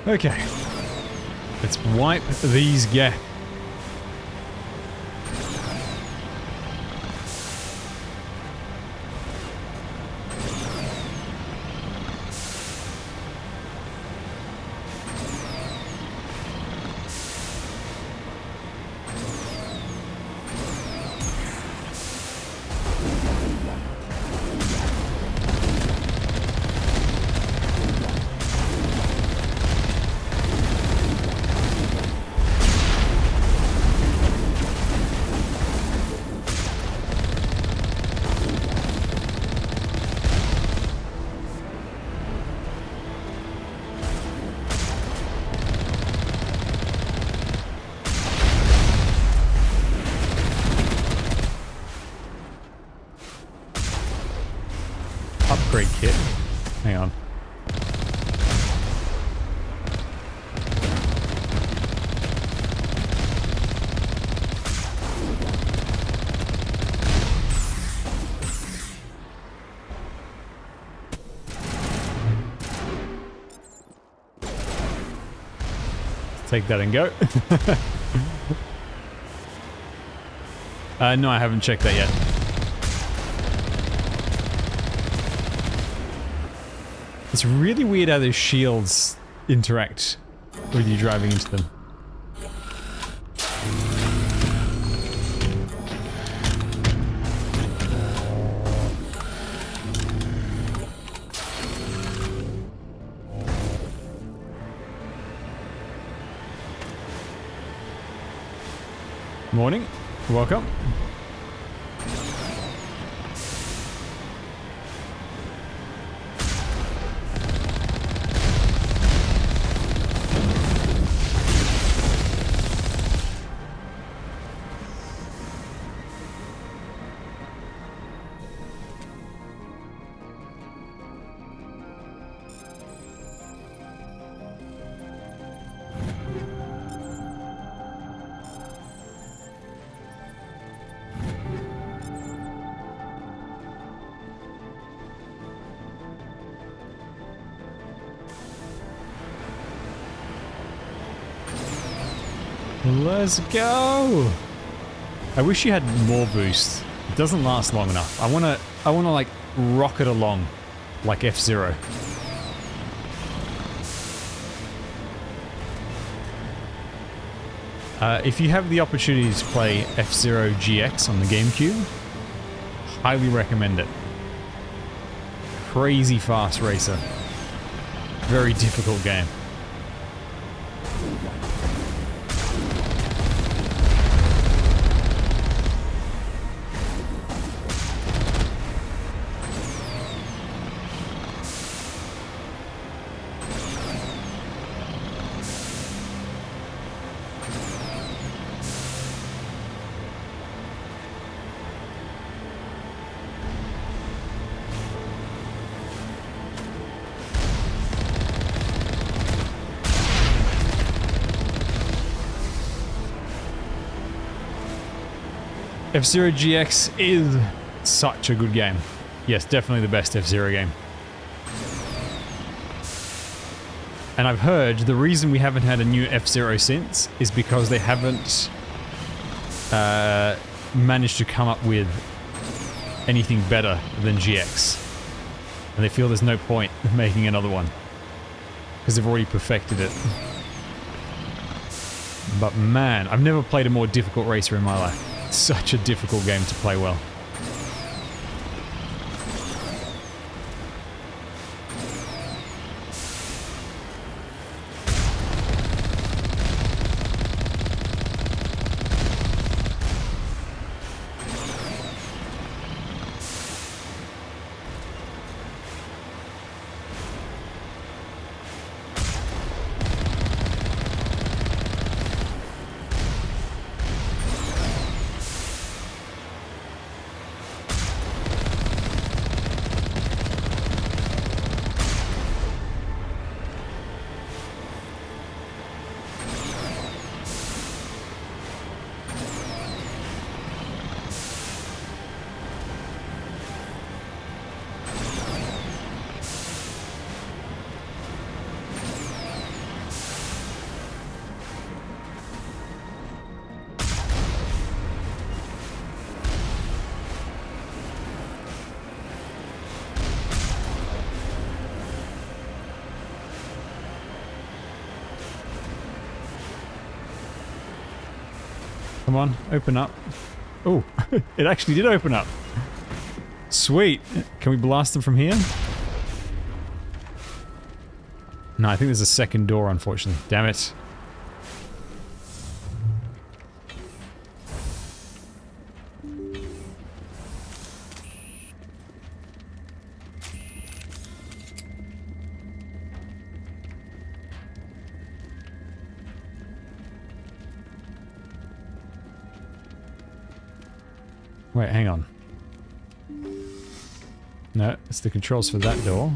Okay, let's wipe these guys. Upgrade kit. Hang on. Take that and go. No, I haven't checked that yet. It's really weird how those shields interact with you driving into them. Morning. Welcome. Let's go! I wish you had more boost. It doesn't last long enough. I wanna like rocket along like F-Zero. If you have the opportunity to play F-Zero GX on the GameCube, highly recommend it. Crazy fast racer. Very difficult game. F-Zero GX is such a good game. Yes, definitely the best F-Zero game. And I've heard the reason we haven't had a new F-Zero since is because they haven't managed to come up with anything better than GX. And they feel there's no point in making another one. Because they've already perfected it. But man, I've never played a more difficult racer in my life. It's such a difficult game to play well. Come on, open up. Oh, it actually did open up. Sweet. Can we blast them from here? No, I think there's a second door, unfortunately. Damn it. Wait, hang on. No, it's the controls for that door.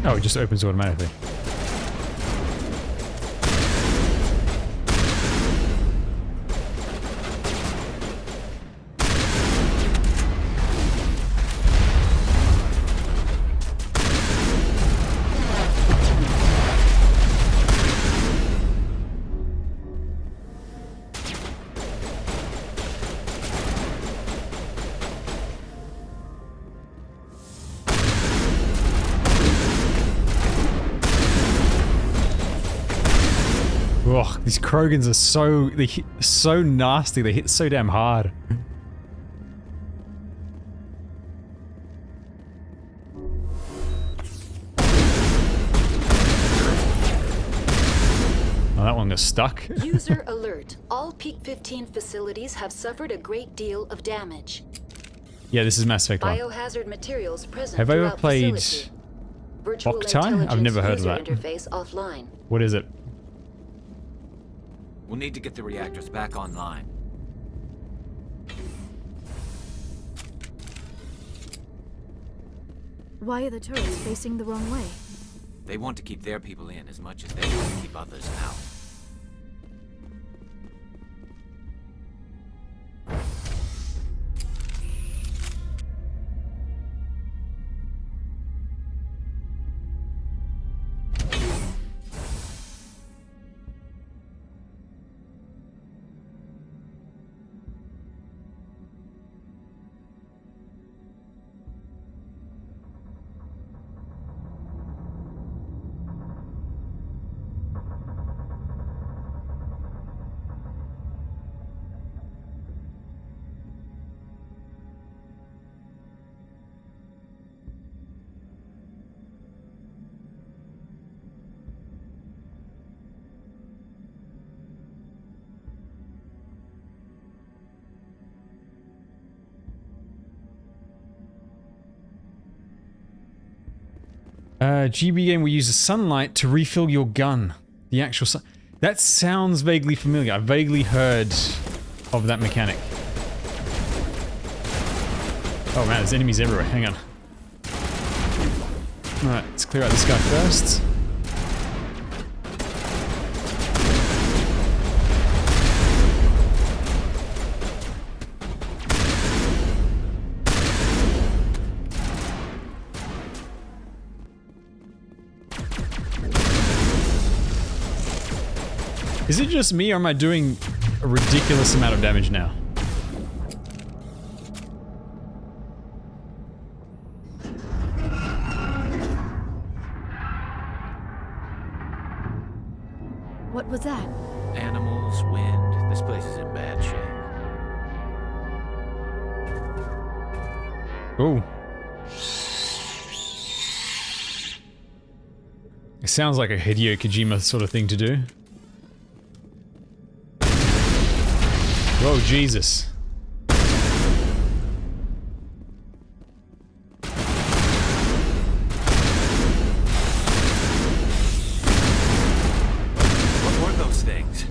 Oh, it just opens automatically. Ugh, these Krogans are they hit so nasty, they hit so damn hard. Oh, that one got stuck. User alert. All Peak 15 facilities have suffered a great deal of damage. Yeah, this is Mass Effect 1. Biohazard materials present. Have I ever throughout played facility. Virtual Octai? I've never heard of user that. Interface offline. What is it? We'll need to get the reactors back online. Why are the turrets facing the wrong way? They want to keep their people in as much as they want to keep others out. GB game will use the sunlight to refill your gun. The actual sun. That sounds vaguely familiar. I've vaguely heard of that mechanic. Oh man, there's enemies everywhere. Hang on. Alright, let's clear out this guy first. Is it just me or am I doing a ridiculous amount of damage now? What was that? Animals, wind. This place is in bad shape. Oh. It sounds like a Hideo Kojima sort of thing to do. Whoa, Jesus. What were those things?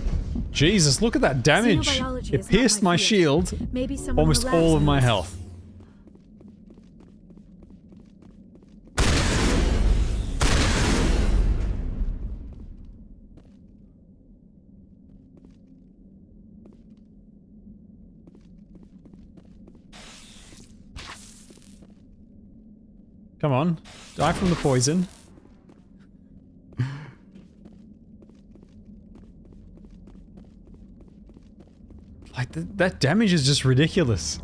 Jesus, look at that damage. It pierced my shield. Maybe someone Almost relaxed all of in my this. health. Come on, die from the poison. Like, that damage is just ridiculous.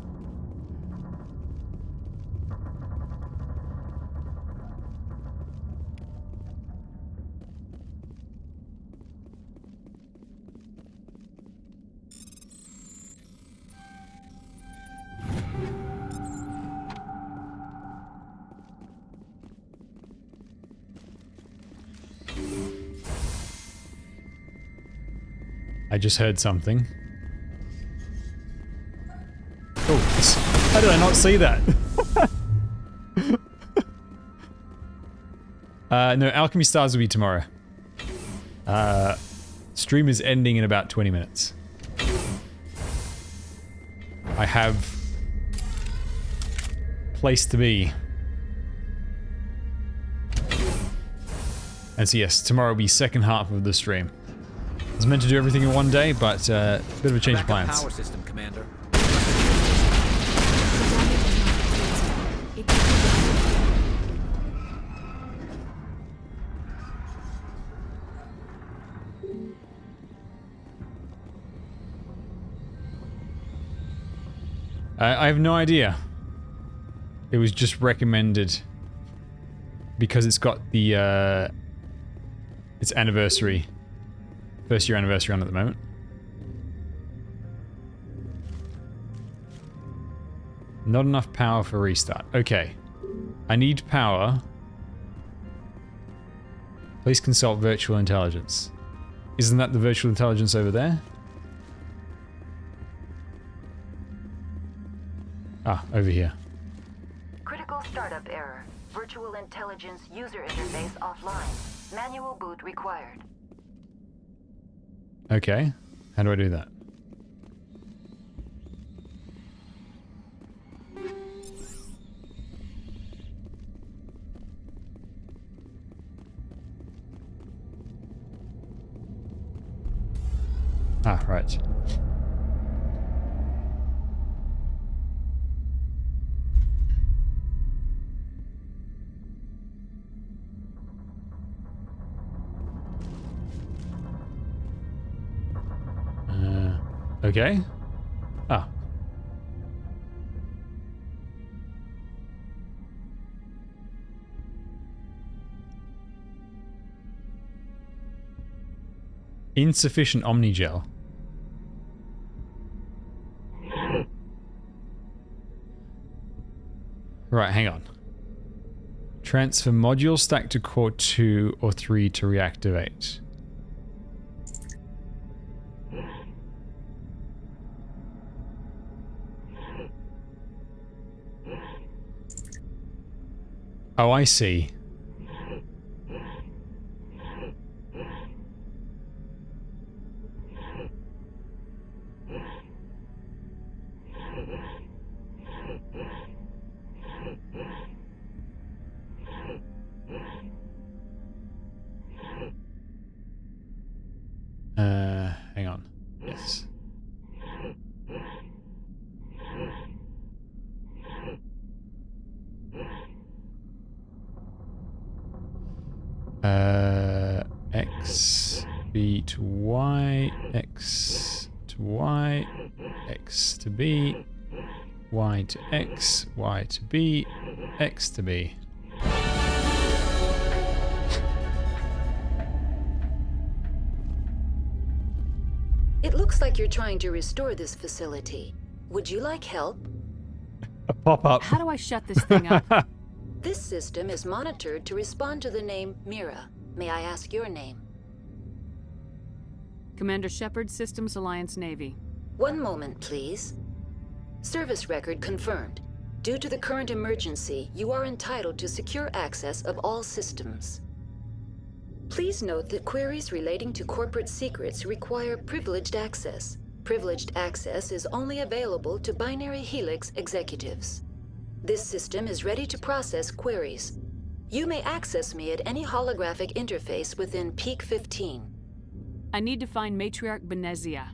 I just heard something. Oh, how did I not see that? No, Alchemy Stars will be tomorrow. Stream is ending in about 20 minutes. I have place to be. And so yes, tomorrow will be second half of the stream. I was meant to do everything in one day, but a bit of a change of plans. Power system, Commander. I have no idea. It was just recommended because it's got the its anniversary, first year anniversary on at the moment. Not enough power for restart. Okay, I need power. Please consult virtual intelligence. Isn't that the virtual intelligence over there? Ah, over here. Critical startup error. Virtual intelligence user interface offline. Manual boot required. Okay, how do I do that? Ah, right. Okay. Ah. Insufficient Omnigel. Right, hang on. Transfer module stack to core 2 or 3 to reactivate. Oh, I see. Hang on. Yes. X. B to Y, X to Y, X to B, Y to X, Y to B, X to B. It looks like you're trying to restore this facility. Would you like help? A pop-up. How do I shut this thing up? This system is monitored to respond to the name Mira. May I ask your name? Commander Shepard, Systems Alliance Navy. One moment, please. Service record confirmed. Due to the current emergency, you are entitled to secure access of all systems. Please note that queries relating to corporate secrets require privileged access. Privileged access is only available to Binary Helix executives. This system is ready to process queries. You may access me at any holographic interface within Peak 15. I need to find Matriarch Benezia.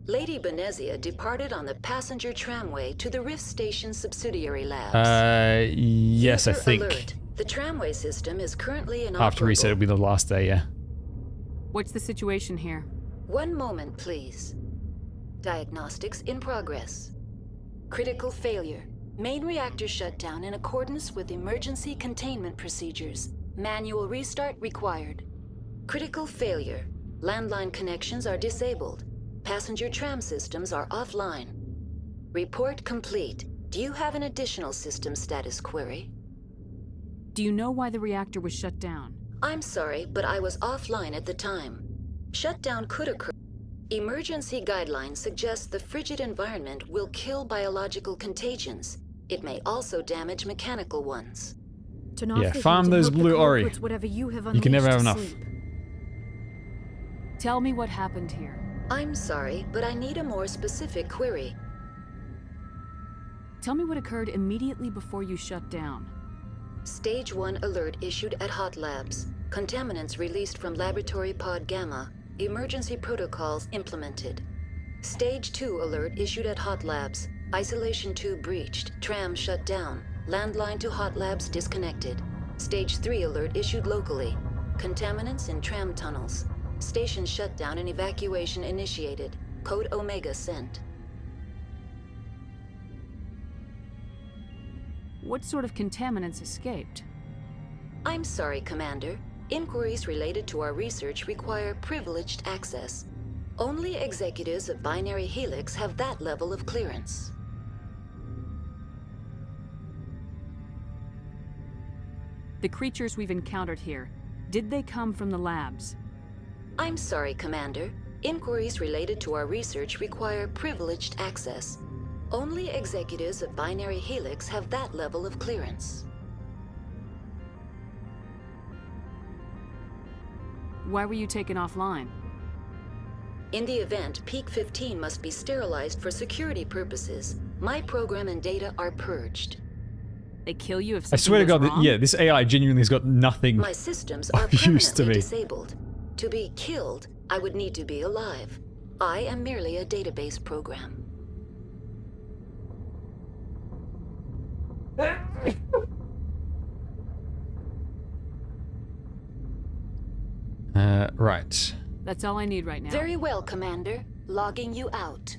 Lady Benezia departed on the passenger tramway to the Rift Station subsidiary labs. Yes, I User think. alert. The tramway system is currently inoperable. After reset, it'll be the last day, yeah. What's the situation here? One moment, please. Diagnostics in progress. Critical failure. Main reactor shut down in accordance with emergency containment procedures. Manual restart required. Critical failure. Landline connections are disabled. Passenger tram systems are offline. Report complete. Do you have an additional system status query? Do you know why the reactor was shut down? I'm sorry, but I was offline at the time. Shutdown could occur. Emergency guidelines suggest the frigid environment will kill biological contagions. It may also damage mechanical ones. Yeah, farm those blue ori. You can never have enough. Tell me what happened here. I'm sorry, but I need a more specific query. Tell me what occurred immediately before you shut down. Stage 1 alert issued at Hot Labs. Contaminants released from Laboratory Pod Gamma. Emergency protocols implemented. Stage 2 alert issued at Hot Labs. Isolation tube breached. Tram shut down. Landline to Hot Labs disconnected. Stage 3 alert issued locally. Contaminants in tram tunnels. Station shutdown and evacuation initiated. Code Omega sent. What sort of contaminants escaped? I'm sorry, Commander. Inquiries related to our research require privileged access. Only executives of Binary Helix have that level of clearance. The creatures we've encountered here, did they come from the labs? I'm sorry, Commander. Inquiries related to our research require privileged access. Only executives of Binary Helix have that level of clearance. Why were you taken offline? In the event, Peak 15 must be sterilized for security purposes. My program and data are purged. They kill you if I something swear to goes God, wrong? yeah, this AI genuinely has got nothing My systems are used to permanently me. disabled. To be killed, I would need to be alive. I am merely a database program. Right. That's all I need right now. Very well, Commander. Logging you out.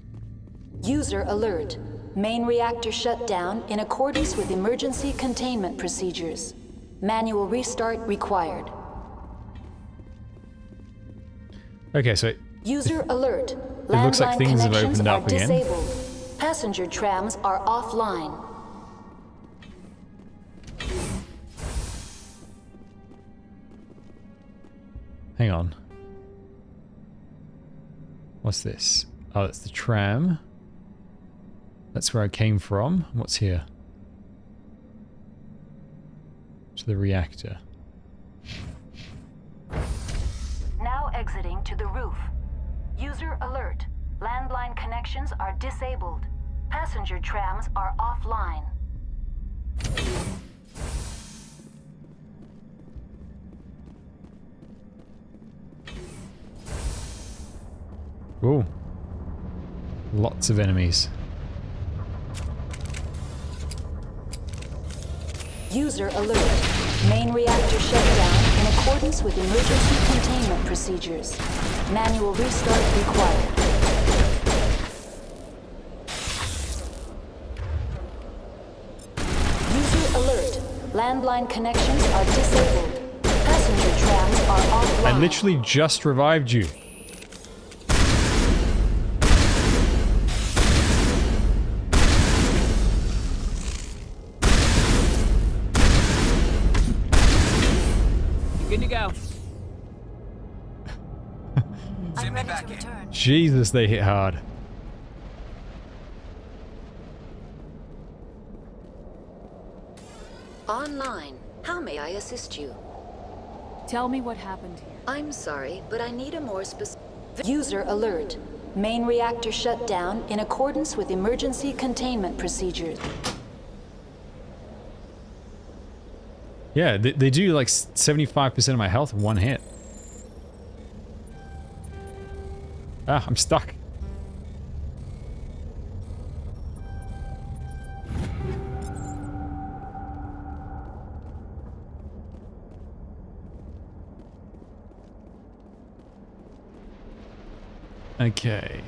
User alert. Main reactor shut down in accordance with emergency containment procedures. Manual restart required. Okay, so User alert. It looks like things have opened up again. Disabled. Passenger trams are offline. Hang on. What's this? Oh, that's the tram. That's where I came from. What's here? To the reactor. Now exiting to the roof. User alert. Landline connections are disabled. Passenger trams are offline. Ooh. Lots of enemies. User alert. Main reactor shut down in accordance with emergency containment procedures. Manual restart required. User alert. Landline connections are disabled. Passenger trams are offline. I literally just revived you. Good to go. I'm ready to return. Jesus, they hit hard. Online. How may I assist you? Tell me what happened here. I'm sorry, but I need a more specific... User alert. Main reactor shut down in accordance with emergency containment procedures. Yeah, they do like 75% of my health in one hit. Ah, I'm stuck. Okay.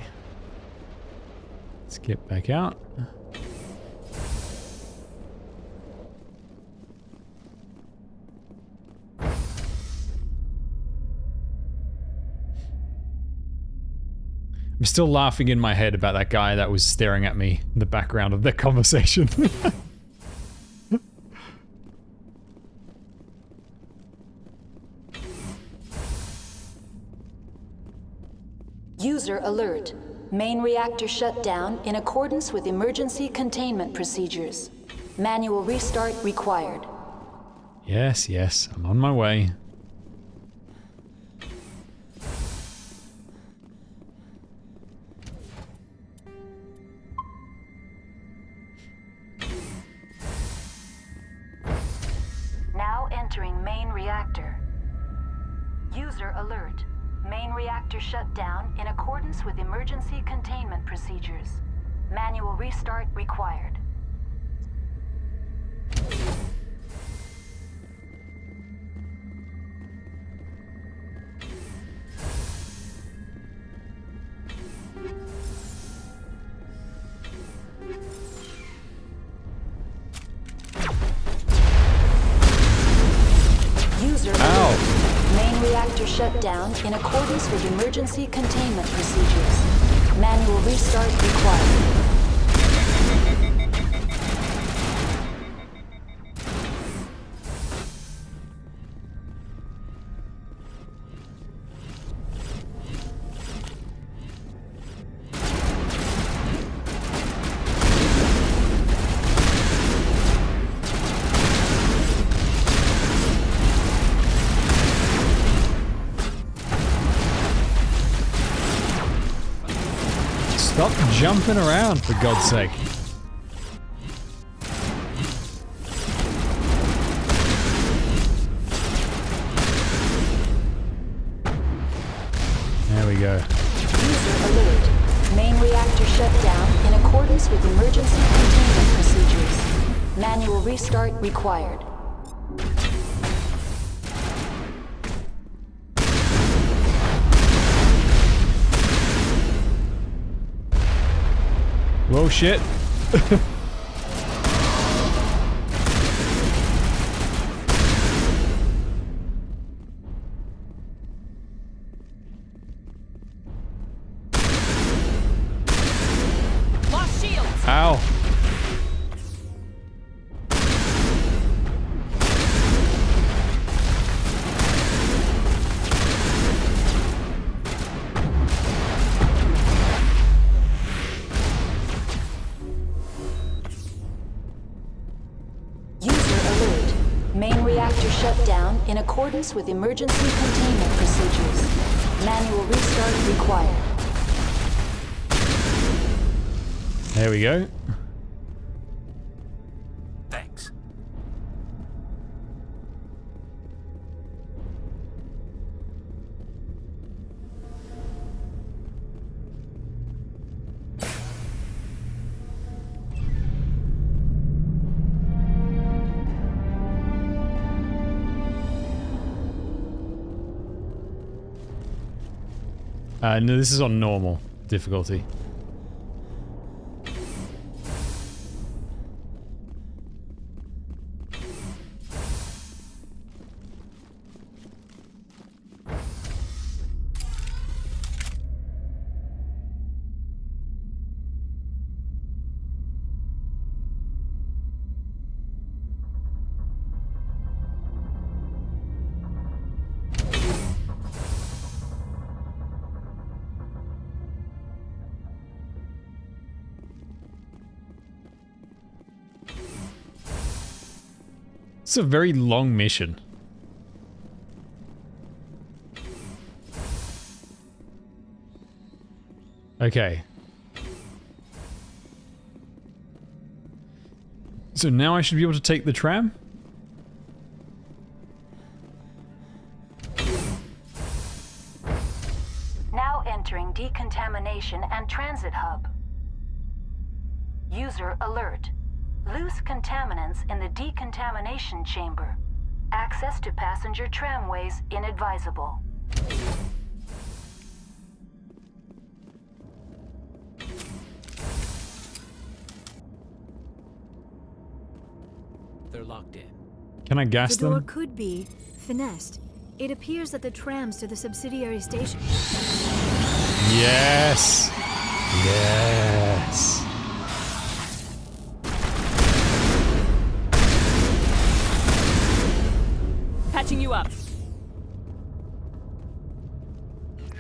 Let's get back out. I'm still laughing in my head about that guy that was staring at me in the background of their conversation. User alert. Main reactor shut down in accordance with emergency containment procedures. Manual restart required. Yes, yes, I'm on my way. Now entering main reactor. User alert. Main reactor shut down in accordance with emergency containment procedures. Manual restart required. User alert. Main reactor shut down in accordance with emergency containment procedures. Manual restart required. Stop jumping around, for God's sake. There we go. User alert. Main reactor shut down in accordance with emergency containment procedures. Manual restart required. Whoa, shit. Lost shields. Ow. Main reactor shut down in accordance with emergency containment procedures. Manual restart required. There we go. Thanks. No, this is on normal difficulty. It's a very long mission. Okay. So now I should be able to take the tram? Now entering decontamination and transit hub. User alert. Loose contaminants in the decontamination chamber. Access to passenger tramways inadvisable. They're locked in. Can I gas The door them? could be finessed. It appears that the trams to the subsidiary station. Yes. Yes. Patching you up.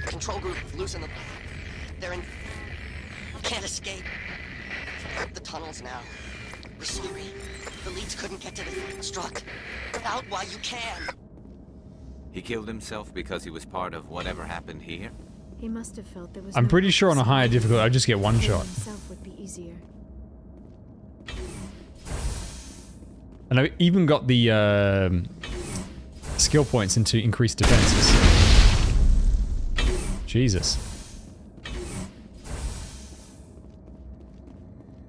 Control group, losing them. They're in... Can't escape. The tunnels now. We're slippery. The leads couldn't get to the struck. Get out while you can. He killed himself because he was part of whatever happened here? He must have felt there was I'm no pretty sure on a higher difficulty I just get one killing shot. himself would be easier. And I've even got the skill points into increased defenses. Jesus.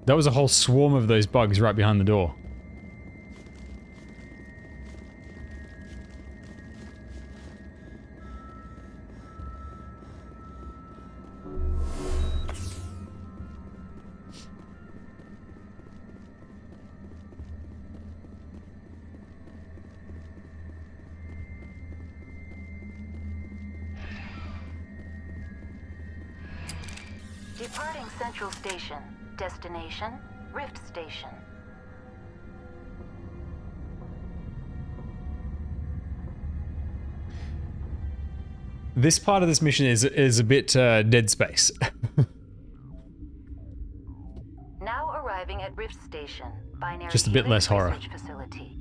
That was a whole swarm of those bugs right behind the door. Departing Central Station. Destination, Rift Station. This part of this mission is a bit Dead Space. Now arriving at Rift Station. Binary Just a bit less horror. Research Facility.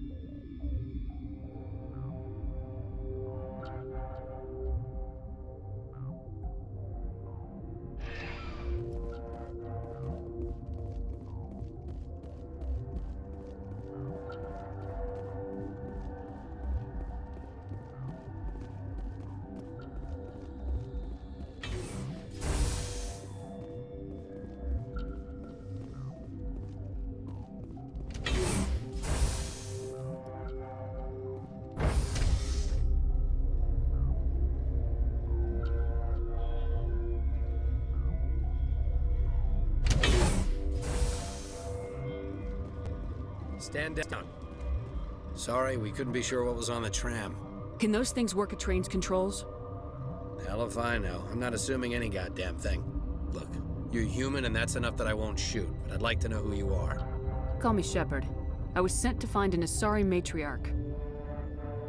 Stand down. Sorry, we couldn't be sure what was on the tram. Can those things work at train's controls? Hell if I know. I'm not assuming any goddamn thing. Look, you're human and that's enough that I won't shoot, but I'd like to know who you are. Call me Shepard. I was sent to find an Asari matriarch.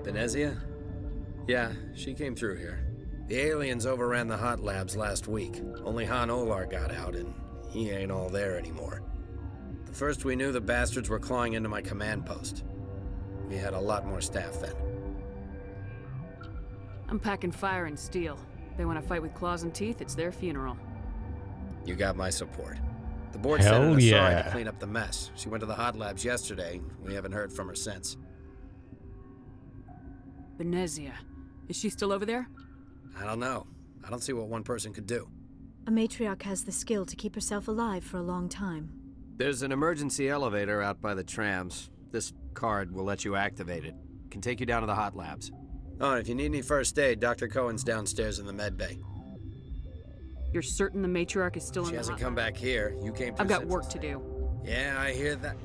Venezia? Yeah, she came through here. The aliens overran the hot labs last week. Only Han Olar got out, and he ain't all there anymore. The first we knew, the bastards were clawing into my command post. We had a lot more staff then. I'm packing fire and steel. They want to fight with claws and teeth, it's their funeral. You got my support. The board Hell sent an Asari yeah. to clean up the mess. She went to the hot labs yesterday. We haven't heard from her since. Venezia. Is she still over there? I don't know. I don't see what one person could do. A matriarch has the skill to keep herself alive for a long time. There's an emergency elevator out by the trams. This card will let you activate it. Can take you down to the hot labs. Oh, and if you need any first aid, Dr. Cohen's downstairs in the med bay. You're certain the matriarch is still in the She hasn't hotline? come back here. You came to I've her got work senses. to do. Yeah, I hear that.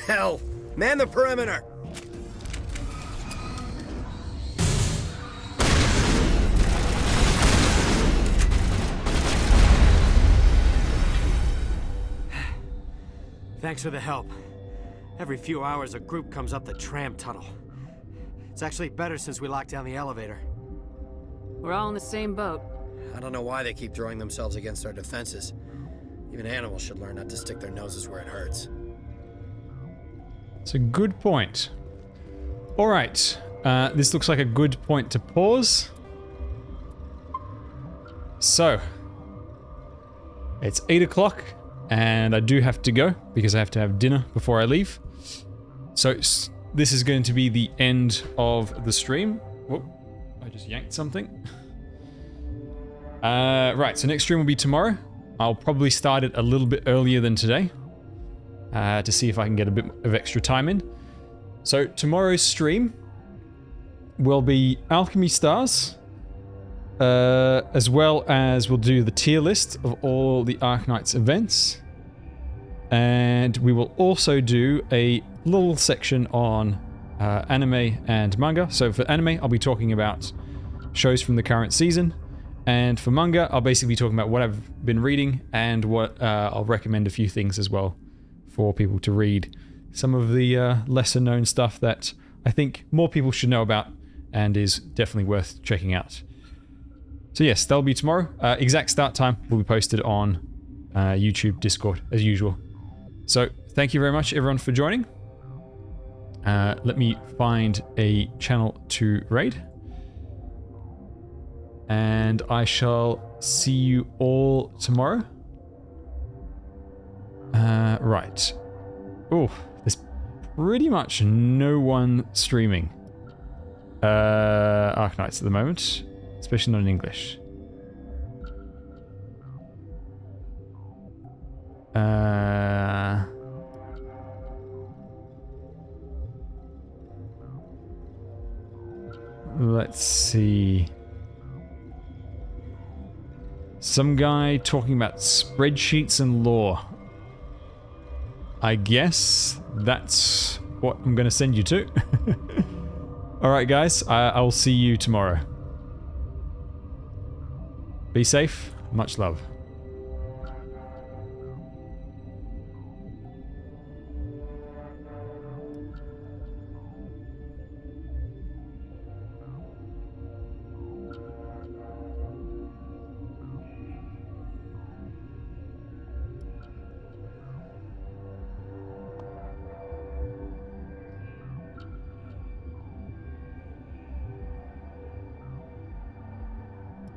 Hell! Man the perimeter! Thanks for the help. Every few hours, a group comes up the tram tunnel. It's actually better since we locked down the elevator. We're all in the same boat. I don't know why they keep throwing themselves against our defenses. Even animals should learn not to stick their noses where it hurts. It's a good point. All right, this looks like a good point to pause. So, it's 8 o'clock, and I do have to go because I have to have dinner before I leave. So, this is going to be the end of the stream. Whoop, I just yanked something. Right, so next stream will be tomorrow. I'll probably start it a little bit earlier than today to see if I can get a bit of extra time in. So tomorrow's stream will be Alchemy Stars, as well as we'll do the tier list of all the Arknights events. And we will also do a little section on anime and manga. So for anime, I'll be talking about shows from the current season. And for manga, I'll basically be talking about what I've been reading and what I'll recommend a few things as well for people to read. Some of the lesser known stuff that I think more people should know about and is definitely worth checking out. So yes, that'll be tomorrow. Exact start time will be posted on YouTube, Discord, as usual. So thank you very much everyone for joining. Let me find a channel to raid. And I shall see you all tomorrow. Right. Oh, there's pretty much no one streaming Arknights at the moment, especially not in English. Let's see. Some guy talking about spreadsheets and lore. I guess that's what I'm going to send you to. Alright guys, I'll see you tomorrow. Be safe. Much love.